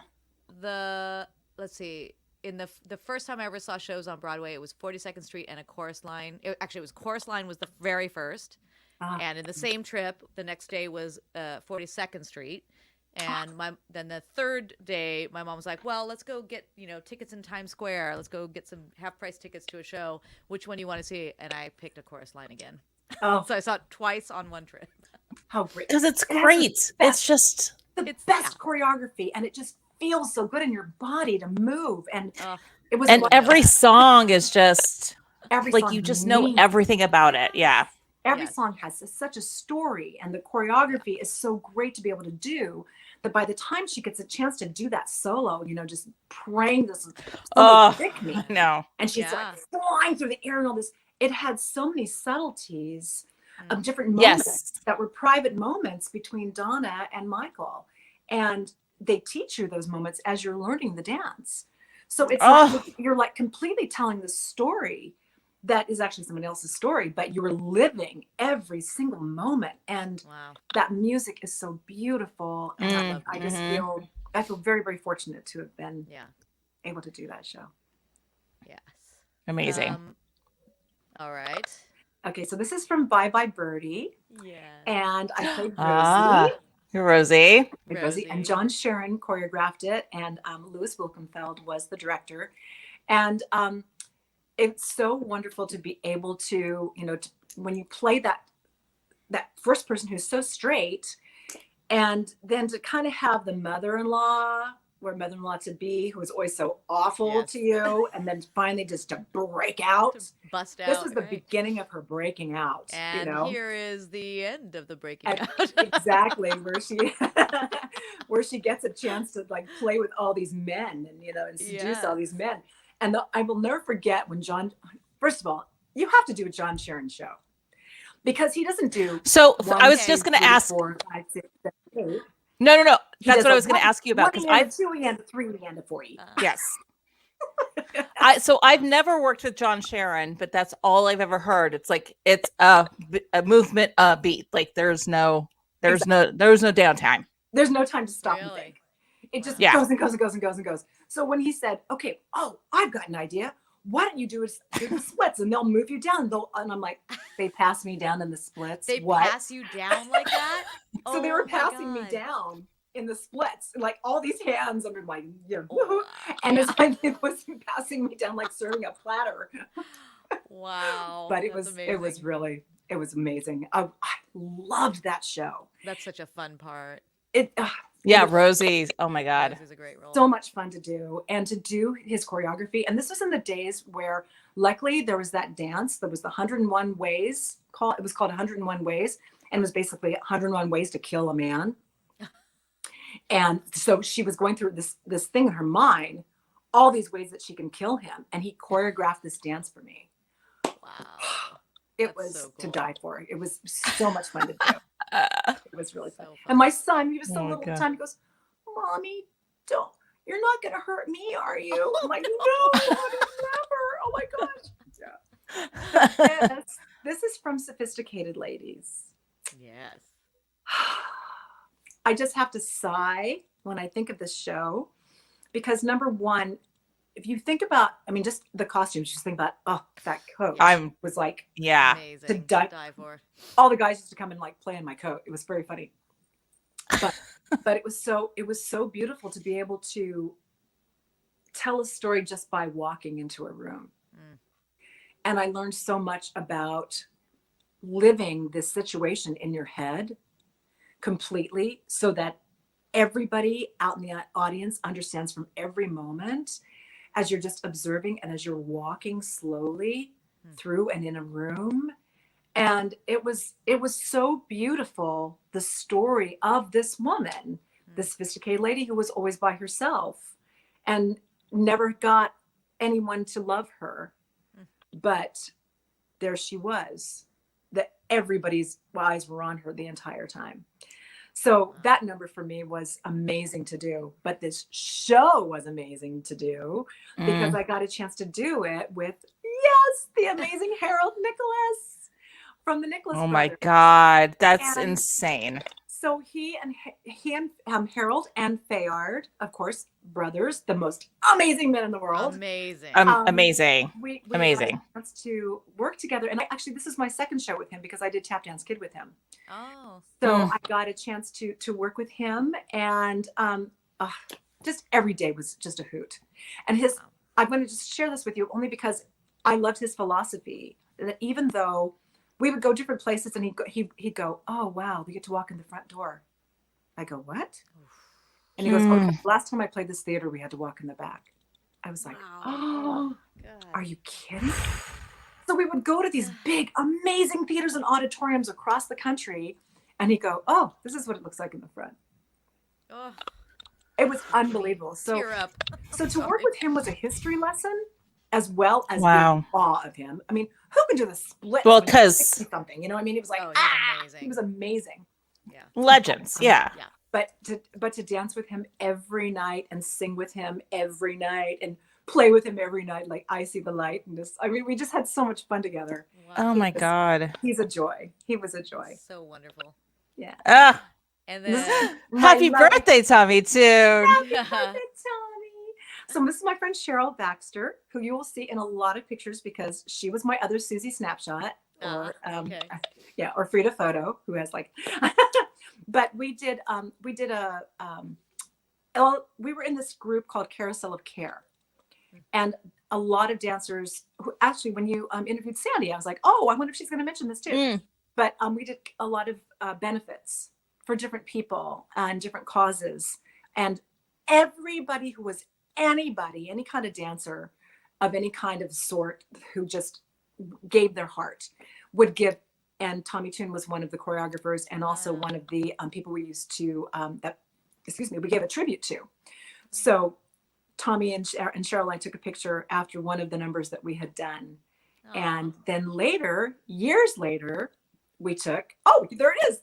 let's see, in the first time I ever saw shows on Broadway, it was 42nd Street and a Chorus Line. Actually, it was Chorus Line was the very first. Ah. And in the same trip, the next day was 42nd Street. And then the third day, my mom was like, well, let's go get, tickets in Times Square. Let's go get some half-price tickets to a show. Which one do you want to see? And I picked a Chorus Line again. Oh, So I saw it twice on one trip. how great. Because it's It has great. the It's best- just the It's- best choreography, and it just feels so good in your body to move. And Ugh. it was and like every song is just every like song you just know means- everything about it. Yeah. Every Yes. song has such a story, and the choreography is so great to be able to do that by the time she gets a chance to do that solo, just praying this, Oh, pick me, no. and she's Yeah. like flying through the air and all this. It had so many subtleties of Mm. different moments Yes. that were private moments between Donna and Michael, and they teach you those moments as you're learning the dance. So it's like you're like completely telling the story that is actually someone else's story, but you were living every single moment. And Wow. that music is so beautiful. And I just Mhm. feel very, very fortunate to have been Yeah. able to do that show. Yes. Amazing. All right. Okay, so this is from Bye Bye Birdie, Yeah. and I played Rosie. Rosie. Rosie and John Sharon choreographed it, and Louis Wilkenfeld was the director. And it's so wonderful to be able to, when you play that first person who's so straight, and then to kind of have the mother-in-law to be, who is always so awful Yes. to you, and then finally just to break out. To bust out. This is the right. beginning of her breaking out. And here is the end of the breaking And out. exactly where she gets a chance to like play with all these men and seduce all these men. And I will never forget when John, first of all, you have to do a John Sharon show because he doesn't do So one, I was two, just going to three, ask. 4, 5, 6, 7, 8. No. He That's does what a I was going to one- ask you about. one Because and a I've, 2 and a 3 and a 4. yes. So I've never worked with John Sharon, but that's all I've ever heard. It's like, it's a movement, beat. Like there's no downtime. There's no time to stop and Really? think. It just Yeah. goes and goes and goes and goes and goes. So when he said, okay, I've got an idea. Why don't you do the splits and they'll move you down? And I'm like, they pass me down in the splits. They what? pass you down like that? So they were Oh my passing me God. down in the splits, like all these hands under my, Wow. and it's like it was passing me down like serving a platter. Wow. But it That's was amazing. amazing. I loved that show. That's such a fun part. Yeah, was Rosie. Oh my God. This is a great role. so much fun to do, and to do his choreography. And this was in the days where, luckily, there was that dance. There was the 101 ways. It was called 101 Ways, and it was basically 101 ways to kill a man. And so she was going through this thing in her mind, all these ways that she can kill him, and he choreographed this dance for me. Wow. It That's was so to cool. die for. It was so much fun to do. It was really fun. So fun. And my son, he was so Oh my little at the God. time, he goes, "Mommy, you're not going to hurt me, are you?" I'm like, "No, honey, never." Oh my gosh. Yeah. Yes. This is from Sophisticated Ladies. Yes. I just have to sigh when I think of this show because number one, if you think about, just the costumes, just think about, that coat was like, Yeah. Amazing. To die- for. all the guys used to come and like play in my coat. It was very funny. But it was so beautiful to be able to tell a story just by walking into a room. Mm. And I learned so much about living this situation in your head completely so that everybody out in the audience understands from every moment as you're just observing and as you're walking slowly through and in a room. And it was so beautiful, the story of this woman, the sophisticated lady who was always by herself and never got anyone to love her, but there she was, that everybody's eyes were on her the entire time. So that number for me was amazing to do, but this show was amazing to do because I got a chance to do it with, yes, the amazing Harold Nicholas from the Nicholas Oh my Brothers. God, that's And insane. so he and Harold and Fayard, of course, brothers, the most amazing men in the world. Amazing. Amazing. We Amazing. had a chance to work together, and actually, this is my second show with him because I did Tap Dance Kid with him. Oh. So I got a chance to work with him, and just every day was just a hoot. And I want to just share this with you only because I loved his philosophy that even though we would go different places, and he'd go, oh wow, we get to walk in the front door. I go, what? And he goes, okay, last time I played this theater, we had to walk in the back. I was like, oh, are you kidding? So we would go to these big, amazing theaters and auditoriums across the country, and he'd go, oh, this is what it looks like in the front. Oh. It was unbelievable. So to work with him was a history lesson as well as the awe of him. I mean, who can do the split? Well, because something, you know, I mean, he was like, he was amazing. Yeah. Legends. Yeah. But to dance with him every night and sing with him every night and play with him every night, like I See the Light, and just, I mean, we just had so much fun together. Wow. Oh my God. He's a joy. He was a joy. So wonderful. Yeah. And then happy birthday, Tommy, too. Happy birthday, Tommy. So this is my friend Cheryl Baxter, who you will see in a lot of pictures because she was my other Susie Snapshot, or or Frida Photo, who has like. But we were in this group called Carousel of Care, and a lot of dancers who actually, when you interviewed Sandy, I was like, oh, I wonder if she's going to mention this too. But we did a lot of benefits for different people and different causes, and everybody who was any kind of dancer of any kind of sort who just gave their heart would give. And Tommy Toon was one of the choreographers and also one of the people we used to we gave a tribute to. So Tommy and Cheryl and I took a picture after one of the numbers that we had done. And then later, years later, we took, there it is.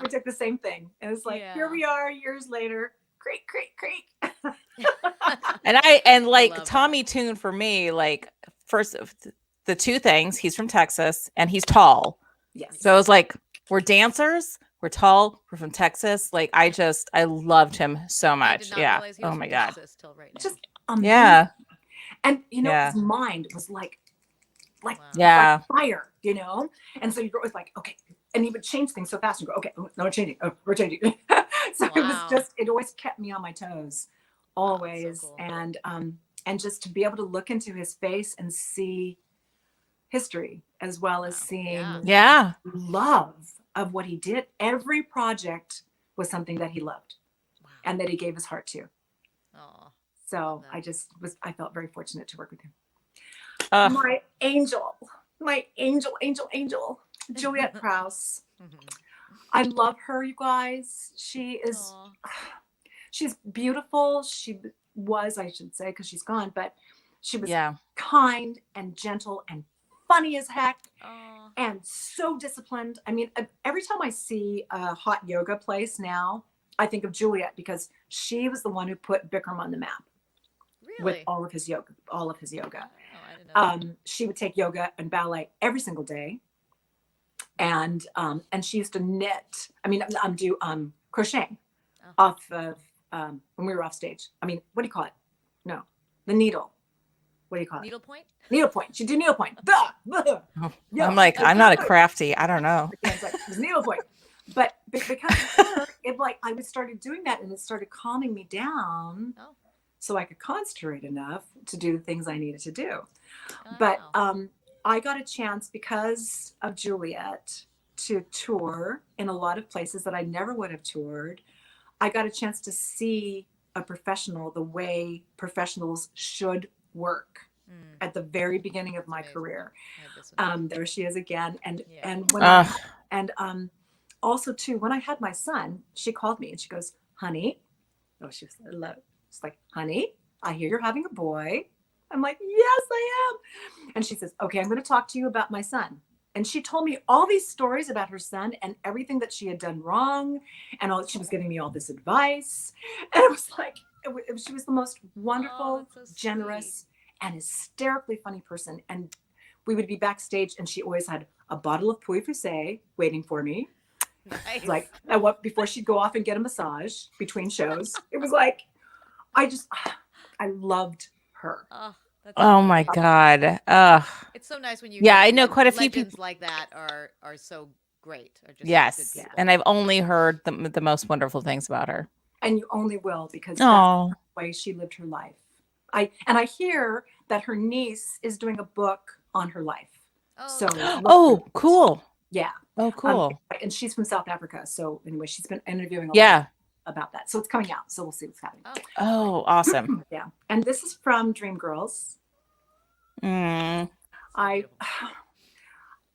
We took the same thing. And it's like, here we are years later. Creak, creak, creak. And Tommy Toon for me, like, first of the two things, he's from Texas and he's tall. Yes. So I was like, we're dancers, we're tall, we're from Texas. Like, I loved him so much. Yeah. Oh my God. Till right now. Just amazing. Yeah. And his mind was like fire, And so you go with like, okay, and he would change things so fast and go, okay, no, we're changing. Oh, we're changing. So it always kept me on my toes, always. So cool. And just to be able to look into his face and see history as well as seeing love of what he did. Every project was something that he loved and that he gave his heart to. So I felt very fortunate to work with him. My angel, Juliet Krause. I love her, you guys. She's beautiful. She was, I should say, because she's gone, but she was kind and gentle and funny as heck and so disciplined. I mean, every time I see a hot yoga place now, I think of Juliet because she was the one who put Bikram on the map with all of his yoga. Oh, I didn't know. She would take yoga and ballet every single day. And she used to knit. I mean, do crocheting off of when we were off stage. I mean, what do you call it? No, the needle. What do you call it? Needlepoint? Needlepoint. She'd do needlepoint. I'm like, I'm not a crafty. I don't know. It was needlepoint. But because of her, I started doing that and it started calming me down so I could concentrate enough to do the things I needed to do. But I got a chance because of Juliet to tour in a lot of places that I never would have toured. I got a chance to see a professional the way professionals should work at the very beginning of my career. There she is again. And when also too, when I had my son, she called me and she goes, honey, she was like, honey, I hear you're having a boy. I'm like, yes, I am. And she says, okay, I'm going to talk to you about my son. And she told me all these stories about her son and everything that she had done wrong. And she was giving me all this advice. And it was like, she was the most wonderful, that's so generous, and hysterically funny person. And we would be backstage, and she always had a bottle of Puy Fusé waiting for me. Nice. Like, before she'd go off and get a massage between shows. It was like, I loved her. Oh, that's Oh so my nice. God. It's so nice when you Yeah, hear I know quite a few legends people. like that are so great. Are just good Yes. people. And I've only heard the most wonderful things about her. And you only will, because that's Oh, the way she lived her life. I hear that her niece is doing a book on her life. Oh, So oh, cool. yeah. Oh, cool. And she's from South Africa. So anyway, she's been interviewing a lot Yeah. about that. So it's coming out. So we'll see what's happening. Oh, awesome. Yeah. And this is from Dreamgirls. Mm. I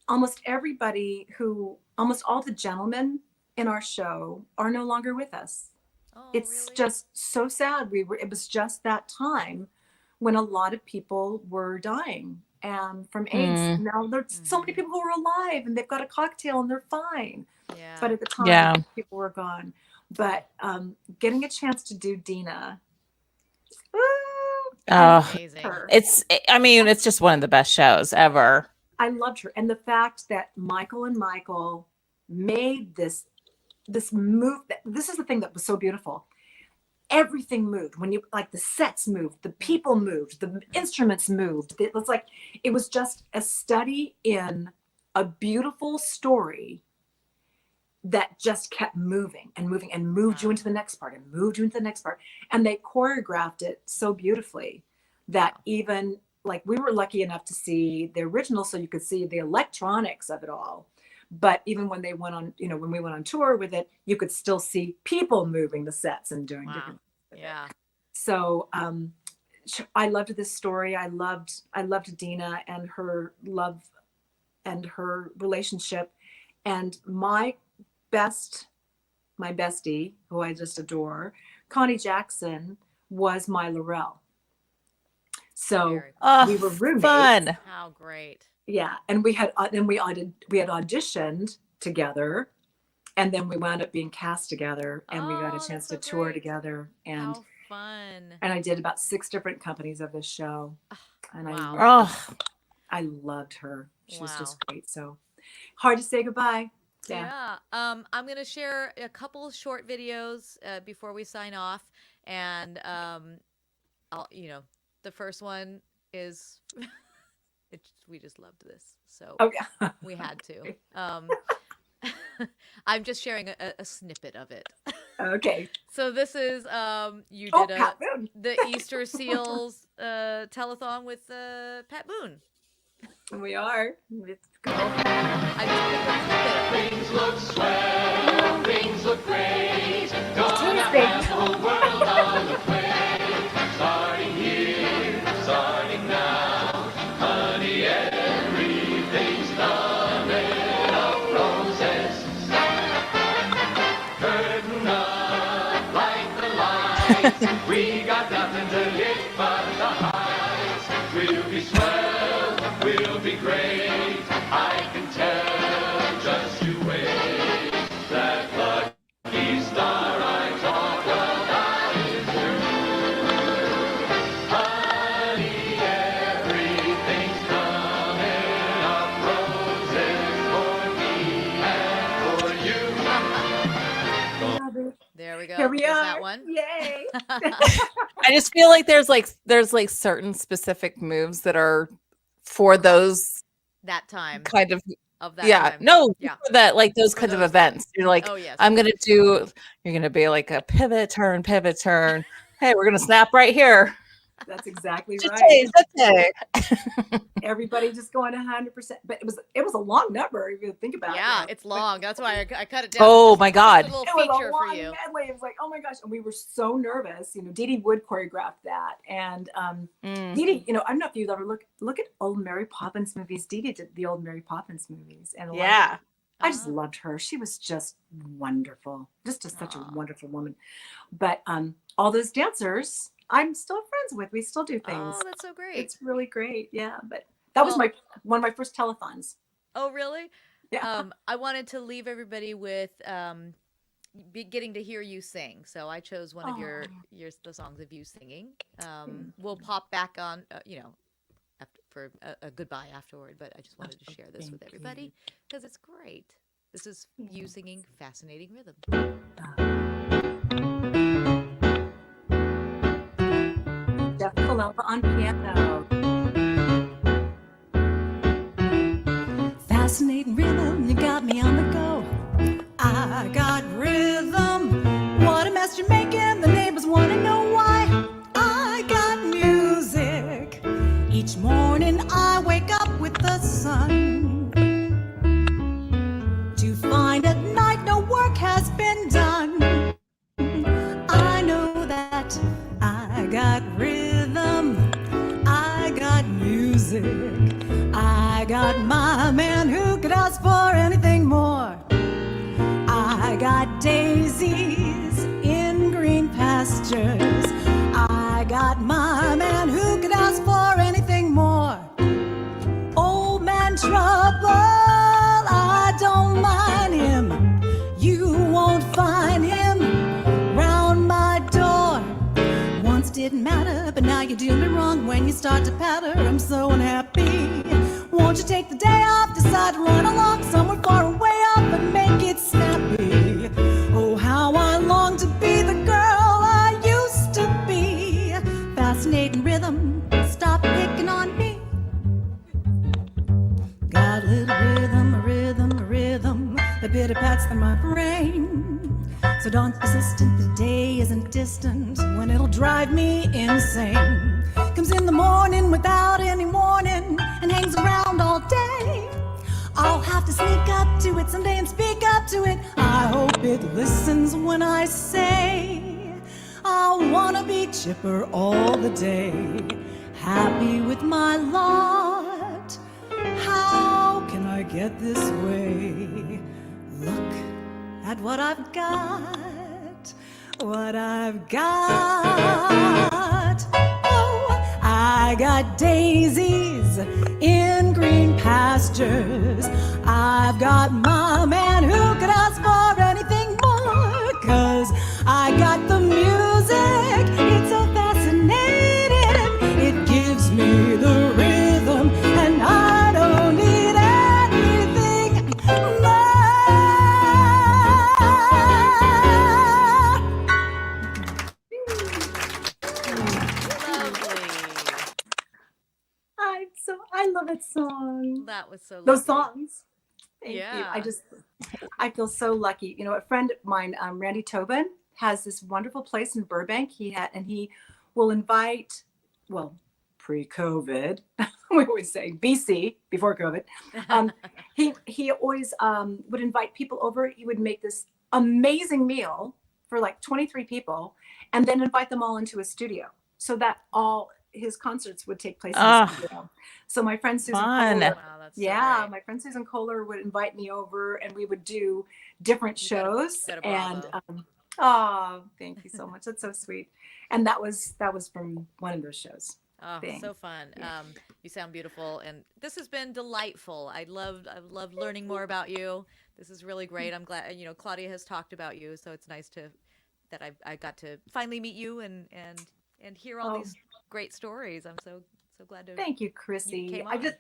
almost all the gentlemen in our show are no longer with us. oh, It's really? just so sad. It was just that time when a lot of people were dying from AIDS. Now there's so many people who are alive and they've got a cocktail and they're fine. Yeah. But at the time, Yeah. people were gone. But getting a chance to do Dina, Amazing. It's just one of the best shows ever. I loved her. And the fact that Michael and Michael made this move. This is the thing that was so beautiful. Everything moved when the sets moved, the people moved, the instruments moved. It was just a study in a beautiful story that just kept moving and moving and moved you into the next part and moved you into the next part. And they choreographed it so beautifully that even we were lucky enough to see the original, so you could see the electronics of it all. But even when they went on, when we went on tour with it, you could still see people moving the sets and doing different things. Yeah. So I loved this story. I loved Dina and her love and her relationship. And my bestie, who I just adore, Connie Jackson, was my Laurel. So we were roommates. Fun. How great. Yeah, and we had auditioned together, and then we wound up being cast together, and we got a chance to tour together. And how fun! And I did about 6 different companies of this show, and wow. I loved her. She was Wow. just great. So hard to say goodbye. Yeah. I'm gonna share a couple short videos before we sign off, and the first one is. We just loved this, so we had to. I'm just sharing a snippet of it. Okay. So this is you did the Easter Seals telethon with Pat Boone. We are. Let's go. Things look swell, things look great. Gonna have the world on the plate. Starting here, starting now. Honey, everything's coming up roses. Curtain up like the lights. We got nothing to hit but the heights. We'll be swell, we'll be great. I can tell, just you wait. That lucky star I talk about is you. Honey, everything's coming up roses for me and for you. There we go. Here we There's are. that one. Yay. I just feel like there's certain specific moves that are for those that time kind of that yeah time. no Yeah. for that those kinds of events. You're like, oh yes, you're gonna be like a pivot turn. Hey, we're gonna snap right here. That's exactly right. Okay. Everybody just going 100%. But it was a long number if you think about it. yeah, it's long. That's why I cut it down. Oh Just my God. a little It was feature a for long you. medley. It was like, oh my gosh. And we were so nervous. Dee Dee Wood choreographed that. And Dee Dee, I don't know if you've ever look at old Mary Poppins movies. Dee Dee did the old Mary Poppins movies. And Yeah. I just loved her. She was just wonderful. Such a wonderful woman. But all those dancers, I'm still friends friends with. We still do things. Oh, that's so great. It's really great. Yeah, but that was one of my first telethons. Oh, really? Yeah. I wanted to leave everybody with getting to hear you sing. So I chose one of the songs of you singing. We'll pop back on, after, for a goodbye afterward. But I just wanted to share this with everybody because it's great. This is you singing "Fascinating Rhythm." Jeff Columba on piano. Fascinating rhythm, you got me on the go. I got rhythm. What a mess you're making. The neighbors want to know why. I got music. Each morning I wake up with the sun to find at night no work has been done. I know that I got rhythm. I got music. I got my man who could ask for anything more. I got daisies in green pastures. I got my man who could ask for anything more. Old man trouble, I don't mind him. You won't find him round my door. Once didn't matter, but now you do me wrong when you start to patter. I'm so unhappy. Won't you take the day off, decide to run along somewhere far away up and make it snappy? Oh, how I long to be the girl I used to be. Fascinating rhythm, stop picking on me. Got a little rhythm, a rhythm, a rhythm that pitter pats through my brain. So dawn's persistent, the day isn't distant when it'll drive me insane. Comes in the morning without any warning and hangs around all day. I'll have to sneak up to it someday and speak up to it. I hope it listens when I say I wanna be chipper all the day, happy with my lot. How can I get this way? Look at what I've got, what I've got. Oh, I got daisies in green pastures. I've got my man who could ask for anything more. 'Cause I got the music, it's so fascinating. It gives me the rhythm and I don't need anything more. I love that song. That was so Those lovely. songs. Thank you. Yeah. I feel so lucky. You know, a friend of mine, Randy Tobin, has this wonderful place in Burbank. He will invite, well, pre-COVID, we always say BC, before COVID. He always would invite people over. He would make this amazing meal for like 23 people and then invite them all into a studio so that all his concerts would take place in the studio. So my friend Susan Fun. Kohler, Wow, that's so yeah, great. my friend Susan Kohler would invite me over and we would do different You gotta- shows. gotta And bravo. oh, thank you so much. That's so sweet. And that was from one of those shows. Oh, Thanks. so fun. Yeah. You sound beautiful, and this has been delightful. I've loved learning more about you. This is really great. I'm glad, Claudia has talked about you, so it's nice that I got to finally meet you and hear all Oh. these great stories. I'm so glad to. Thank you, Crissy. came I on. just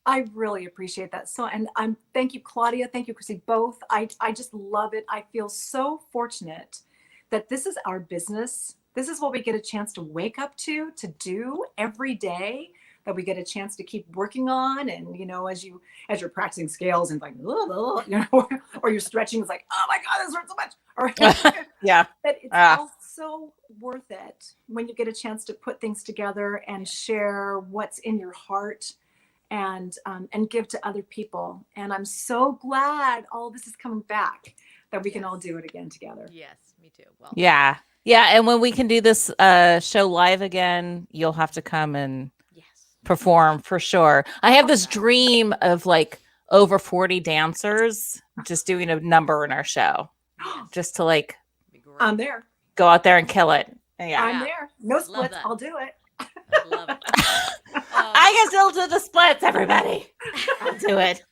I really appreciate that. So, and thank you, Claudia. Thank you, Crissy, both. I just love it. I feel so fortunate that this is our business. This is what we get a chance to wake up to do every day, that we get a chance to keep working on. And, as you're practicing scales and like, or you're stretching, it's like, oh my God, this hurts so much. Or Yeah. that it's all so worth it when you get a chance to put things together and share what's in your heart and give to other people. And I'm so glad all this is coming back, that we can all do it again together. Yes, me too. Well, Yeah. Yeah. And when we can do this show live again, you'll have to come and yes. perform for sure. I have this dream of like over 40 dancers just doing a number in our show, Yes. just to like Be great. I'm there. go out there and kill it. Yeah. I'm there. No Love splits. that. I'll do it. Love it. I can still do the splits, everybody. I'll do it.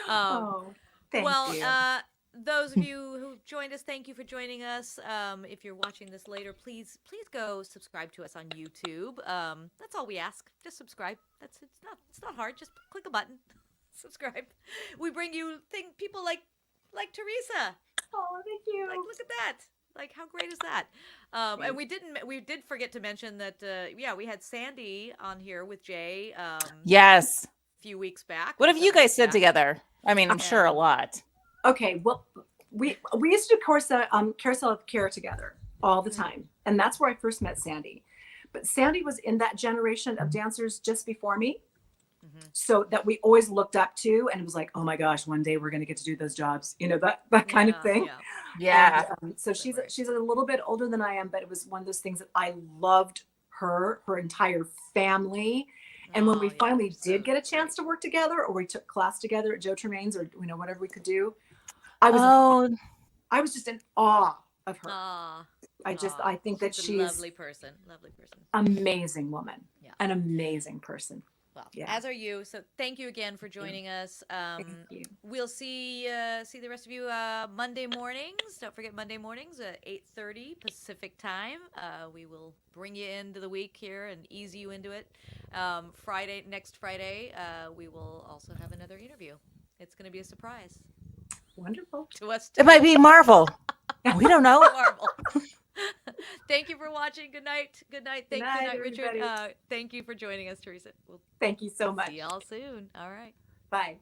Oh, thank well, you. Those of you who joined us, thank you for joining us. If you're watching this later, please go subscribe to us on YouTube. That's all we ask. Just subscribe. It's not hard. Just click a button, subscribe. We bring you people like Theresa. Oh, thank you. Like, look at that. Like, how great is that? And we did forget to mention that. We had Sandy on here with Jay. Yes. A few weeks back. What have you guys said together? I mean, I'm sure a And- lot. Okay, well, we used to do carousel of care together all the time, and that's where I first met Sandy. But Sandy was in that generation of dancers just before me, so that we always looked up to, and it was like, oh my gosh, one day we're going to get to do those jobs, that kind of thing. Yeah. And, so she's a little bit older than I am, but it was one of those things that I loved her entire family. And when we finally did get a chance to work together, or we took class together at Joe Tremaine's, or whatever we could do, I was just in awe of her. I think that she's a lovely person. Amazing woman. Yeah. An amazing person. Well, Yeah. as are you. So thank you again for joining us. Thank you. We'll see the rest of you Monday mornings. Don't forget Monday mornings at 8:30 Pacific time. We will bring you into the week here and ease you into it. Next Friday, we will also have another interview. It's going to be a surprise Wonderful. to us too. It might be Marvel. We don't know. Marvel. Thank you for watching. Good night. Good night. Good night, Richard. everybody. Thank you for joining us, Theresa. We'll Thank you so much. see y'all soon. All right. Bye.